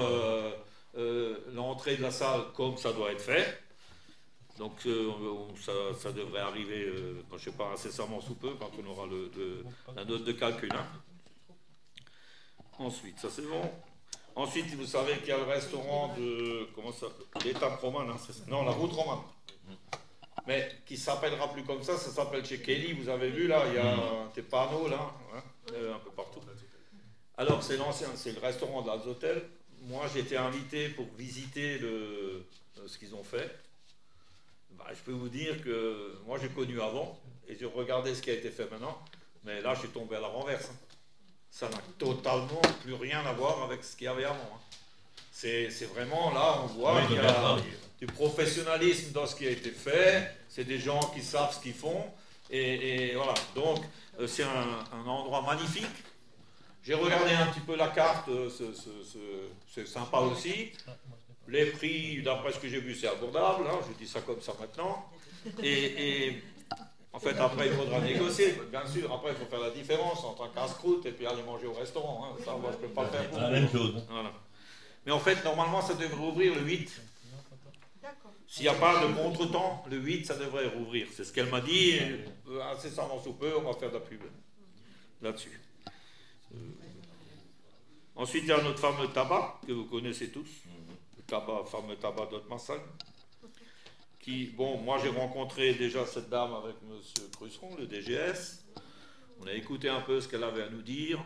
l'entrée de la salle comme ça doit être fait. Donc ça devrait arriver, je ne sais pas, incessamment sous peu, quand on aura la note de calcul. Hein. Ensuite, ça c'est bon. Ensuite, vous savez qu'il y a le restaurant de... Comment ça? L'étape romane, hein, non, la route romane. Mais qui ne s'appellera plus comme ça s'appelle chez Kelly. Vous avez vu là, il y a des panneaux là, hein, un peu partout. Alors, c'est l'ancien, c'est le restaurant de l'Azotel. Moi, j'ai été invité pour visiter ce qu'ils ont fait. Bah, je peux vous dire que moi, j'ai connu avant et j'ai regardé ce qui a été fait maintenant. Mais là, je suis tombé à la renverse. Hein. Ça n'a totalement plus rien à voir avec ce qu'il y avait avant. Hein. C'est vraiment là, on voit qu'il y a du professionnalisme dans ce qui a été fait. C'est des gens qui savent ce qu'ils font. Et voilà, donc c'est un endroit magnifique. J'ai regardé un petit peu la carte, c'est sympa aussi. Les prix, d'après ce que j'ai vu, c'est abordable. Hein. Je dis ça comme ça maintenant. Et en fait, après, il faudra négocier, bien sûr. Après, il faut faire la différence entre un casse-croûte et puis aller manger au restaurant. Hein. Ça, moi, je ne peux pas le faire pour la même chose. Voilà. Mais en fait, normalement, ça devrait ouvrir le 8. S'il n'y a pas de contre-temps, le 8, ça devrait rouvrir. C'est ce qu'elle m'a dit. Incessamment sous peu, on va faire de la pub là-dessus. Ensuite, il y a notre fameux tabac, que vous connaissez tous. Le fameux tabac d'Haute-Massagne. Bon, moi j'ai rencontré déjà cette dame avec M. Crusseron, le DGS. On a écouté un peu ce qu'elle avait à nous dire.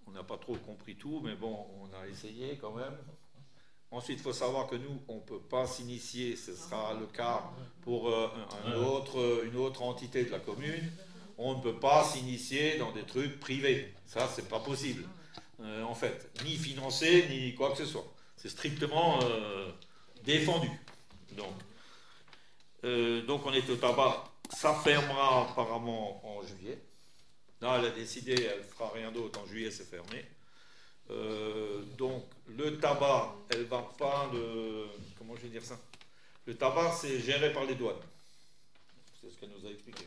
On n'a pas trop compris tout, mais bon, on a essayé quand même. Ensuite, il faut savoir que nous, on ne peut pas s'initier, ce sera le cas pour une autre entité de la commune. On ne peut pas s'initier dans des trucs privés. Ça, c'est pas possible. En fait, ni financé, ni quoi que ce soit. C'est strictement défendu. Donc on est au tabac, ça fermera apparemment en juillet. Là, elle a décidé, elle ne fera rien d'autre, en juillet c'est fermé. Donc le tabac, elle va pas comment je vais dire ça? Le tabac, c'est géré par les douanes. C'est ce qu'elle nous a expliqué.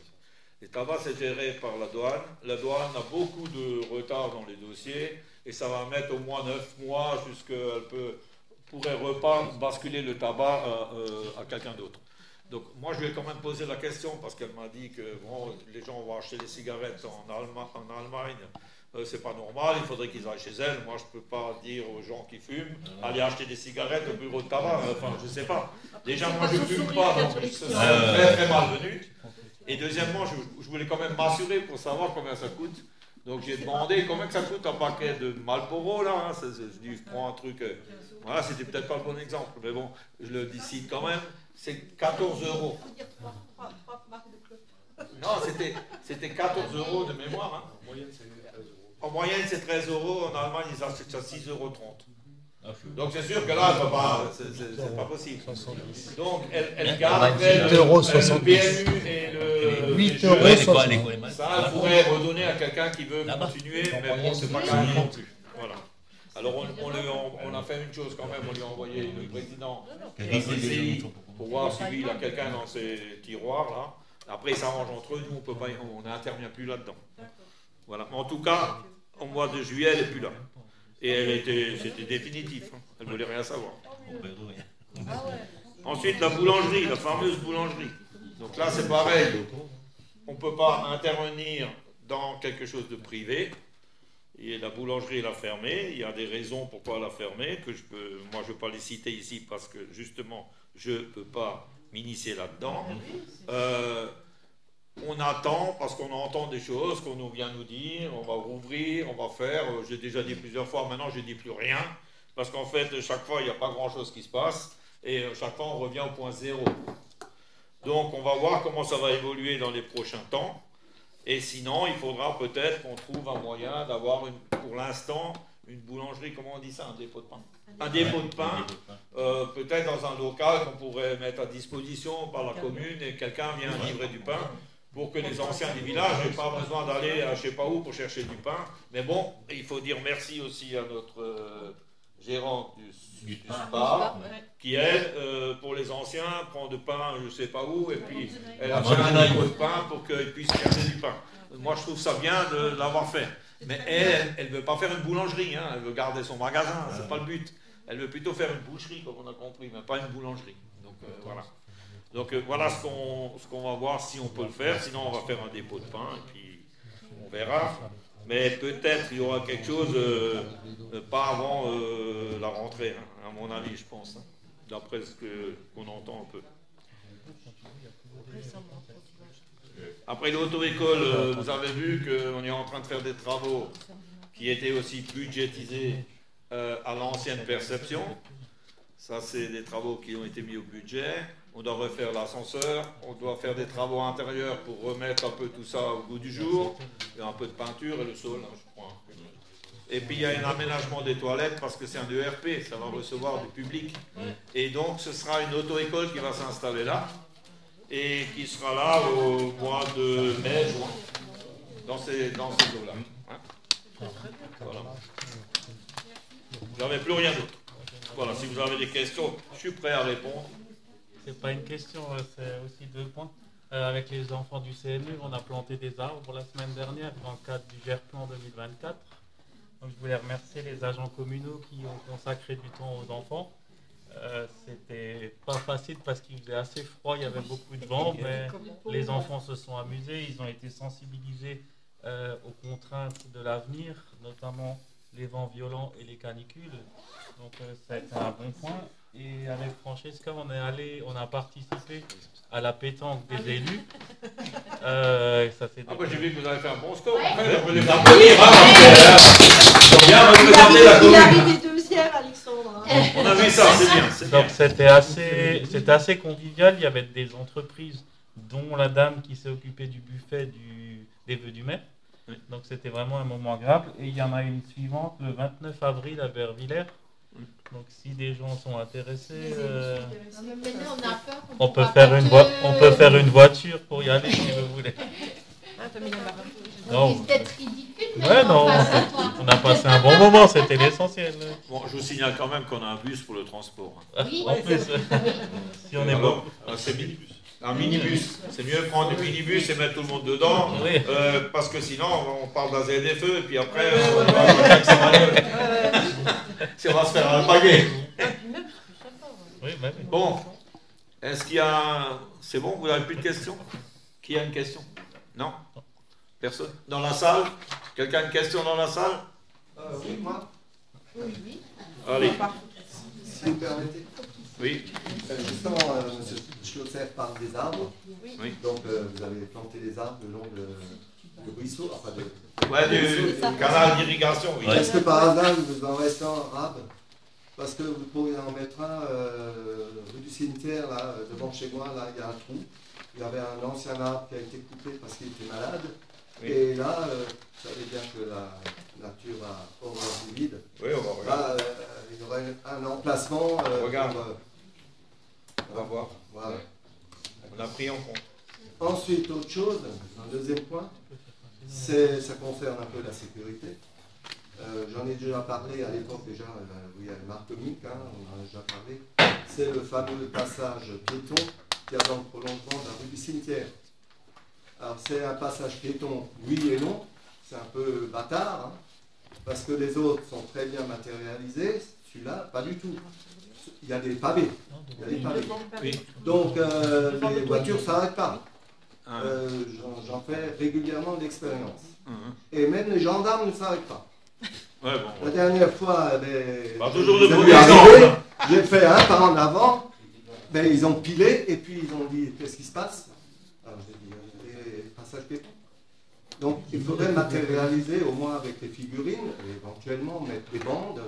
Le tabac, c'est géré par la douane. La douane a beaucoup de retard dans les dossiers et ça va mettre au moins 9 mois jusqu'elle pourrait basculer le tabac à quelqu'un d'autre. Donc moi je lui ai quand même posé la question parce qu'elle m'a dit que bon, les gens vont acheter des cigarettes en Allemagne, c'est pas normal, il faudrait qu'ils aillent chez elle. Moi je peux pas dire aux gens qui fument, allez acheter des cigarettes au bureau de tabac, enfin je sais pas. Déjà moi je fume pas, donc ça serait très très malvenu. Et deuxièmement, je voulais quand même m'assurer pour savoir combien ça coûte. Donc j'ai demandé combien que ça coûte un paquet de Marlboro là, hein. Je dis je prends un truc, voilà, c'était peut-être pas le bon exemple, mais bon, je le décide quand même. C'est 14 €. Non, c'était 14 € de mémoire. Hein. En moyenne, c'est 13 €. En Allemagne, ils achètent à 6,30 €. Donc, c'est sûr que là, c'est pas possible. Donc, elle garde le PMU et le 8,60 €. Ça, elle pourrait redonner à quelqu'un qui veut continuer, mais bon, c'est pas gagné non plus. Voilà. Alors, on a fait une chose quand même, on lui a envoyé le président de la CCI pour voir si lui, il a quelqu'un dans ses tiroirs, là. Après, ils s'arrangent entre eux, nous, on n'intervient plus là-dedans. Voilà. En tout cas, au mois de juillet, elle n'est plus là. Et c'était définitif, hein. Elle ne voulait rien savoir. Ensuite, la boulangerie, la fameuse boulangerie. Donc là, c'est pareil. On ne peut pas intervenir dans quelque chose de privé. Et la boulangerie, elle a fermé. Il y a des raisons pourquoi elle a fermé, que moi, je ne vais pas les citer ici parce que, justement, je ne peux pas m'initier là-dedans. On attend, parce qu'on entend des choses qu'on nous vient nous dire, on va rouvrir, on va faire. J'ai déjà dit plusieurs fois, maintenant, je ne dis plus rien. Parce qu'en fait, chaque fois, il n'y a pas grand-chose qui se passe. Et chaque fois, on revient au point zéro. Donc, on va voir comment ça va évoluer dans les prochains temps. Et sinon, il faudra peut-être qu'on trouve un moyen d'avoir, pour l'instant, une boulangerie, comment on dit ça, un dépôt de pain. Un dépôt de pain, peut-être dans un local qu'on pourrait mettre à disposition par la commune et quelqu'un vient livrer du pain pour que les anciens du village n'aient pas besoin d'aller à je ne sais pas où pour chercher du pain. Mais bon, il faut dire merci aussi à notre gérante du spa, qui elle, pour les anciens, prend de pain je ne sais pas où, et puis elle a fait un dépôt de pain pour qu'ils puissent garder du pain. Moi, je trouve ça bien de l'avoir fait. Mais elle ne veut pas faire une boulangerie, hein. Elle veut garder son magasin, c'est pas le but. Elle veut plutôt faire une boucherie, comme on a compris, mais pas une boulangerie. Donc voilà. Donc voilà ce qu'on va voir si on peut le faire. Sinon, on va faire un dépôt de pain, et puis on verra. Mais peut-être il y aura quelque chose, pas avant la rentrée, hein, à mon avis, je pense, hein, d'après ce qu'on entend un peu. Après l'auto-école, vous avez vu qu'on est en train de faire des travaux qui étaient aussi budgétisés à l'ancienne perception. Ça, c'est des travaux qui ont été mis au budget. On doit refaire l'ascenseur, on doit faire des travaux intérieurs pour remettre un peu tout ça au goût du jour. Il y a un peu de peinture et le sol, hein, je crois. Et puis il y a un aménagement des toilettes parce que c'est un ERP, ça va recevoir du public. Et donc ce sera une auto-école qui va s'installer là et qui sera là au mois de mai, juin, dans ces eaux-là. Hein? Voilà. Vous n'avez plus rien d'autre. Voilà, si vous avez des questions, je suis prêt à répondre. C'est pas une question, c'est aussi 2 points. Avec les enfants du CMU, on a planté des arbres la semaine dernière dans le cadre du GERPLAN 2024. Donc, je voulais remercier les agents communaux qui ont consacré du temps aux enfants. C'était pas facile parce qu'il faisait assez froid, il y avait beaucoup de vent, mais les enfants se sont amusés, ils ont été sensibilisés aux contraintes de l'avenir, notamment les vents violents et les canicules. Donc ça a été un bon point. Et avec Francesca, on a participé à la pétanque des élus. Ça fait moi j'ai vu que vous avez fait un bon score. Il arrive deuxième, Alexandre. On a vu ça, c'est bien. Donc c'était assez convivial. Il y avait des entreprises, dont la dame qui s'est occupée du buffet des vœux du maire. Donc c'était vraiment un moment agréable. Et il y en a une suivante le 29 avril à Bervillers. Donc si des gens sont intéressés, on peut faire une voiture pour y aller si vous voulez. Non. C'est peut-être ridicule, mais ouais, non, on a passé un bon moment, c'était l'essentiel. Bon, je vous signale quand même qu'on a un bus pour le transport. Oui, en plus, si on est bon. C'est un minibus. C'est mieux prendre du minibus et mettre tout le monde dedans, oui. Parce que sinon on parle d'un ZFE et puis après si on va se faire alpaguer. Oui, bah oui. Bon, est-ce qu'il y a... C'est bon, vous n'avez plus de questions? Qui a une question? Non? Personne? Dans la salle? Quelqu'un a une question dans la salle? Oui, moi. Oui. Allez. Si vous permettez. Oui. Justement, M. Schlosser parle des arbres. Oui. Donc, vous avez planté des arbres le long de ruisseau, enfin du canal d'irrigation, oui. Est-ce que par hasard, vous en restez un arbre? Parce que vous pourriez en mettre un rue du cimetière, là, devant chez moi, là, il y a un trou. Il y avait un ancien arbre qui a été coupé parce qu'il était malade. Oui. Et là, ça veut dire que la nature va horreur du vide. Oui, on va regarder. Là, il y aurait un emplacement. Regarde. On va voir. Voilà. On a pris en compte. Ensuite, autre chose, un deuxième point, ça concerne un peu la sécurité. J'en ai déjà parlé à l'époque déjà, il y a Marc Mick, hein, on en a déjà parlé. C'est le fameux passage piéton qui est dans le prolongement de la rue du cimetière. Alors c'est un passage piéton, oui et non, c'est un peu bâtard, hein, parce que les autres sont très bien matérialisés, celui-là, pas du tout. Il y a des pavés. Il y a des pavés. Oui. Donc les voitures ne s'arrêtent pas. J'en fais régulièrement l'expérience. Et même les gendarmes ne s'arrêtent pas. Ouais, bon, La dernière fois, toujours de vous premier avez arrivé, exemple. j'ai fait un pas en avant, ils ont pilé et puis ils ont dit qu'est-ce qui se passe? Alors j'ai dit passage piéton. Donc il faudrait matérialiser au moins avec les figurines, et éventuellement mettre des bandes,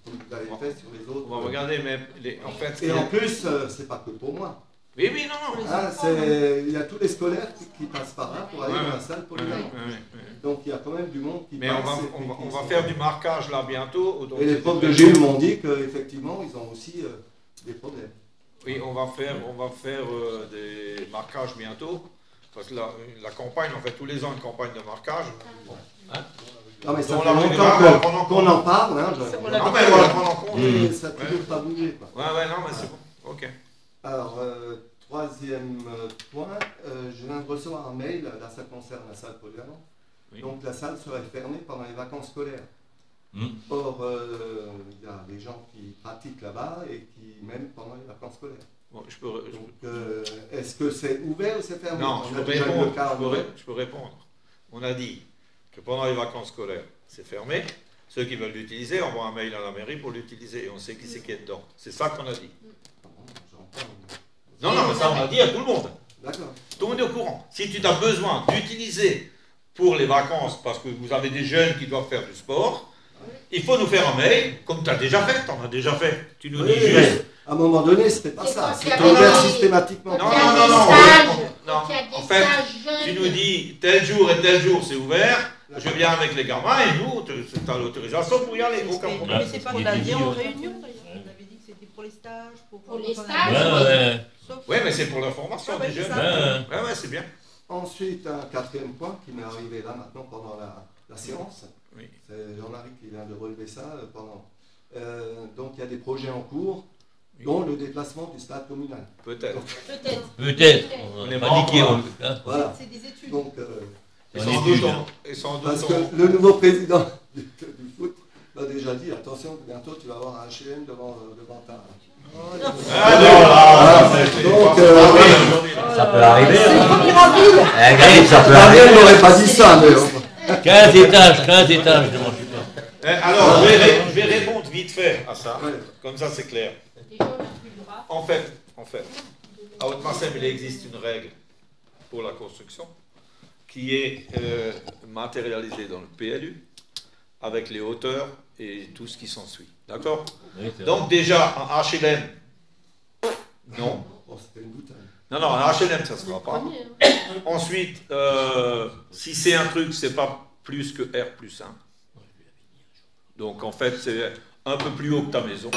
comme vous avez fait sur les autres. On va regarder, mais en fait. Et en plus, c'est pas que pour moi. Oui, non. Il y a tous les scolaires qui passent par là pour aller dans la salle polyvalente. Donc il y a quand même du monde qui passe. Mais on va faire du marquage là bientôt. Et les profs de Gilles m'ont dit qu'effectivement, ils ont aussi des problèmes. Oui, on va faire des marquages bientôt. Parce que la campagne, on fait tous les ans une campagne de marquage. Non, mais ça fait longtemps qu'on en parle. Hein, on va prendre en compte. Et ça ne toujours pas bougé. Ouais, non, mais c'est bon. Ok. Alors, troisième point, je viens de recevoir un mail, là ça concerne la salle polyvalente. Oui. Donc la salle serait fermée pendant les vacances scolaires. Or, il y a des gens qui pratiquent là-bas et qui même pendant les vacances scolaires. Bon, est-ce que c'est ouvert ou c'est fermé? Non, je peux répondre. On a dit que pendant les vacances scolaires, c'est fermé. Ceux qui veulent l'utiliser envoient un mail à la mairie pour l'utiliser et on sait qui c'est qui est dedans. C'est ça qu'on a dit. Non, mais ça on a dit à tout le monde. D'accord. Tout le monde est au courant. Si tu as besoin d'utiliser pour les vacances, parce que vous avez des jeunes qui doivent faire du sport, il faut nous faire un mail, comme tu as déjà fait. Tu en as déjà fait. Tu nous dis juste. À un moment donné, c'était pas ça. C'était ouvert systématiquement. Non. En fait, tu nous dis tel jour et tel jour c'est ouvert. Je viens avec les gamins et nous, tu as l'autorisation pour y aller. Aucun problème. Mais c'est pas qu'on l'a dit en réunion d'ailleurs. On avait dit que c'était pour les stages. Pour les stages. Oui, mais c'est pour la formation des jeunes. Ouais, c'est bien. Ensuite, un quatrième point qui m'est arrivé là maintenant pendant la séance. Oui. C'est Jean-Marie qui vient de relever ça pendant. Donc il y a des projets en cours, dont le déplacement du stade communal. Peut-être. On n'est pas dit qu'il y a. Voilà. C'est des études. Donc, sans doute, parce que le nouveau président du foot m'a déjà dit attention, bientôt tu vas avoir un HLM devant ta. Ça peut arriver. Ça peut arriver, on n'aurait pas dit ça, mais. 15 étages de mon super. Alors, je vais répondre vite fait à ça. Comme ça, c'est clair. En fait, à Haute-Marseille, il existe une règle pour la construction qui est matérialisée dans le PLU avec les hauteurs et tout ce qui s'ensuit. D'accord? Donc déjà, un HLM, non. Non, un HLM, ça ne se fera pas. Ensuite, si c'est un truc, c'est pas plus que R plus 1. Donc en fait, c'est un peu plus haut que ta maison.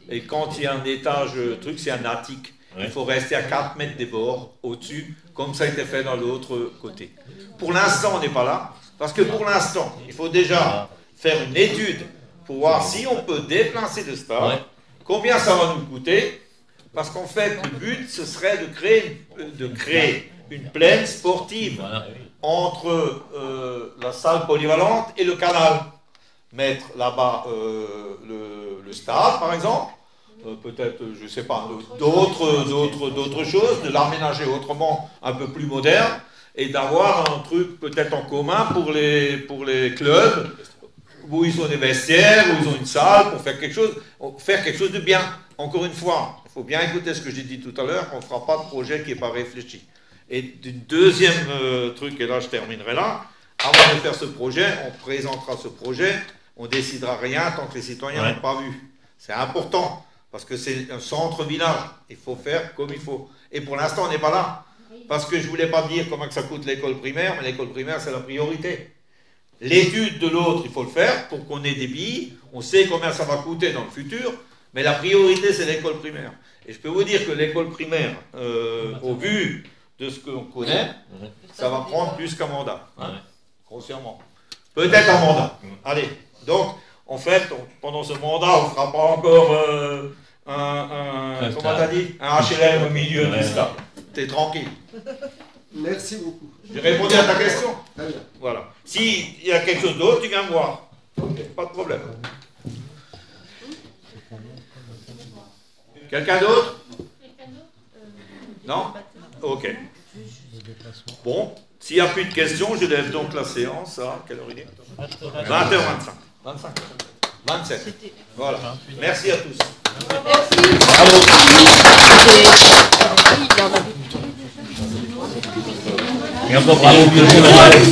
Et quand il y a un étage, c'est un attique. Il faut rester à 4 mètres des bords, au-dessus, comme ça a été fait dans l'autre côté. Pour l'instant, on n'est pas là, parce que pour l'instant, il faut déjà faire une étude pour voir si on peut déplacer le stade, combien ça va nous coûter, parce qu'en fait, le but, ce serait de créer une plaine sportive entre la salle polyvalente et le canal. Mettre là-bas le stade, par exemple, peut-être, je ne sais pas, d'autres choses, de l'aménager autrement, un peu plus moderne, et d'avoir un truc peut-être en commun pour les clubs, où ils ont des vestiaires, où ils ont une salle, pour faire quelque chose de bien. Encore une fois, il faut bien écouter ce que j'ai dit tout à l'heure, on ne fera pas de projet qui n'est pas réfléchi. Et du deuxième truc, et là je terminerai là, avant de faire ce projet, on présentera ce projet, on ne décidera rien tant que les citoyens n'ont pas vu. C'est important, parce que c'est un centre-village, il faut faire comme il faut. Et pour l'instant, on n'est pas là, parce que je ne voulais pas dire comment que ça coûte l'école primaire, mais l'école primaire, c'est la priorité. L'étude de l'autre, il faut le faire pour qu'on ait des billes, on sait combien ça va coûter dans le futur, mais la priorité, c'est l'école primaire. Et je peux vous dire que l'école primaire, au vu de ce qu'on connaît, ça va prendre plus qu'un mandat, grossièrement. Peut-être un mandat. Allez, donc, en fait, pendant ce mandat, on ne fera pas encore comment t'as dit, un HLM au milieu de ça. T'es tranquille. Merci beaucoup. J'ai répondu à ta question. Voilà. S'il y a quelque chose d'autre, tu viens me voir. Pas de problème. Quelqu'un d'autre? Non? Ok. Bon, s'il n'y a plus de questions, je lève donc la séance à quelle heure il est? 20h25. 25. 27. Voilà. Merci à tous. Merci. Et encore bravo, Merci.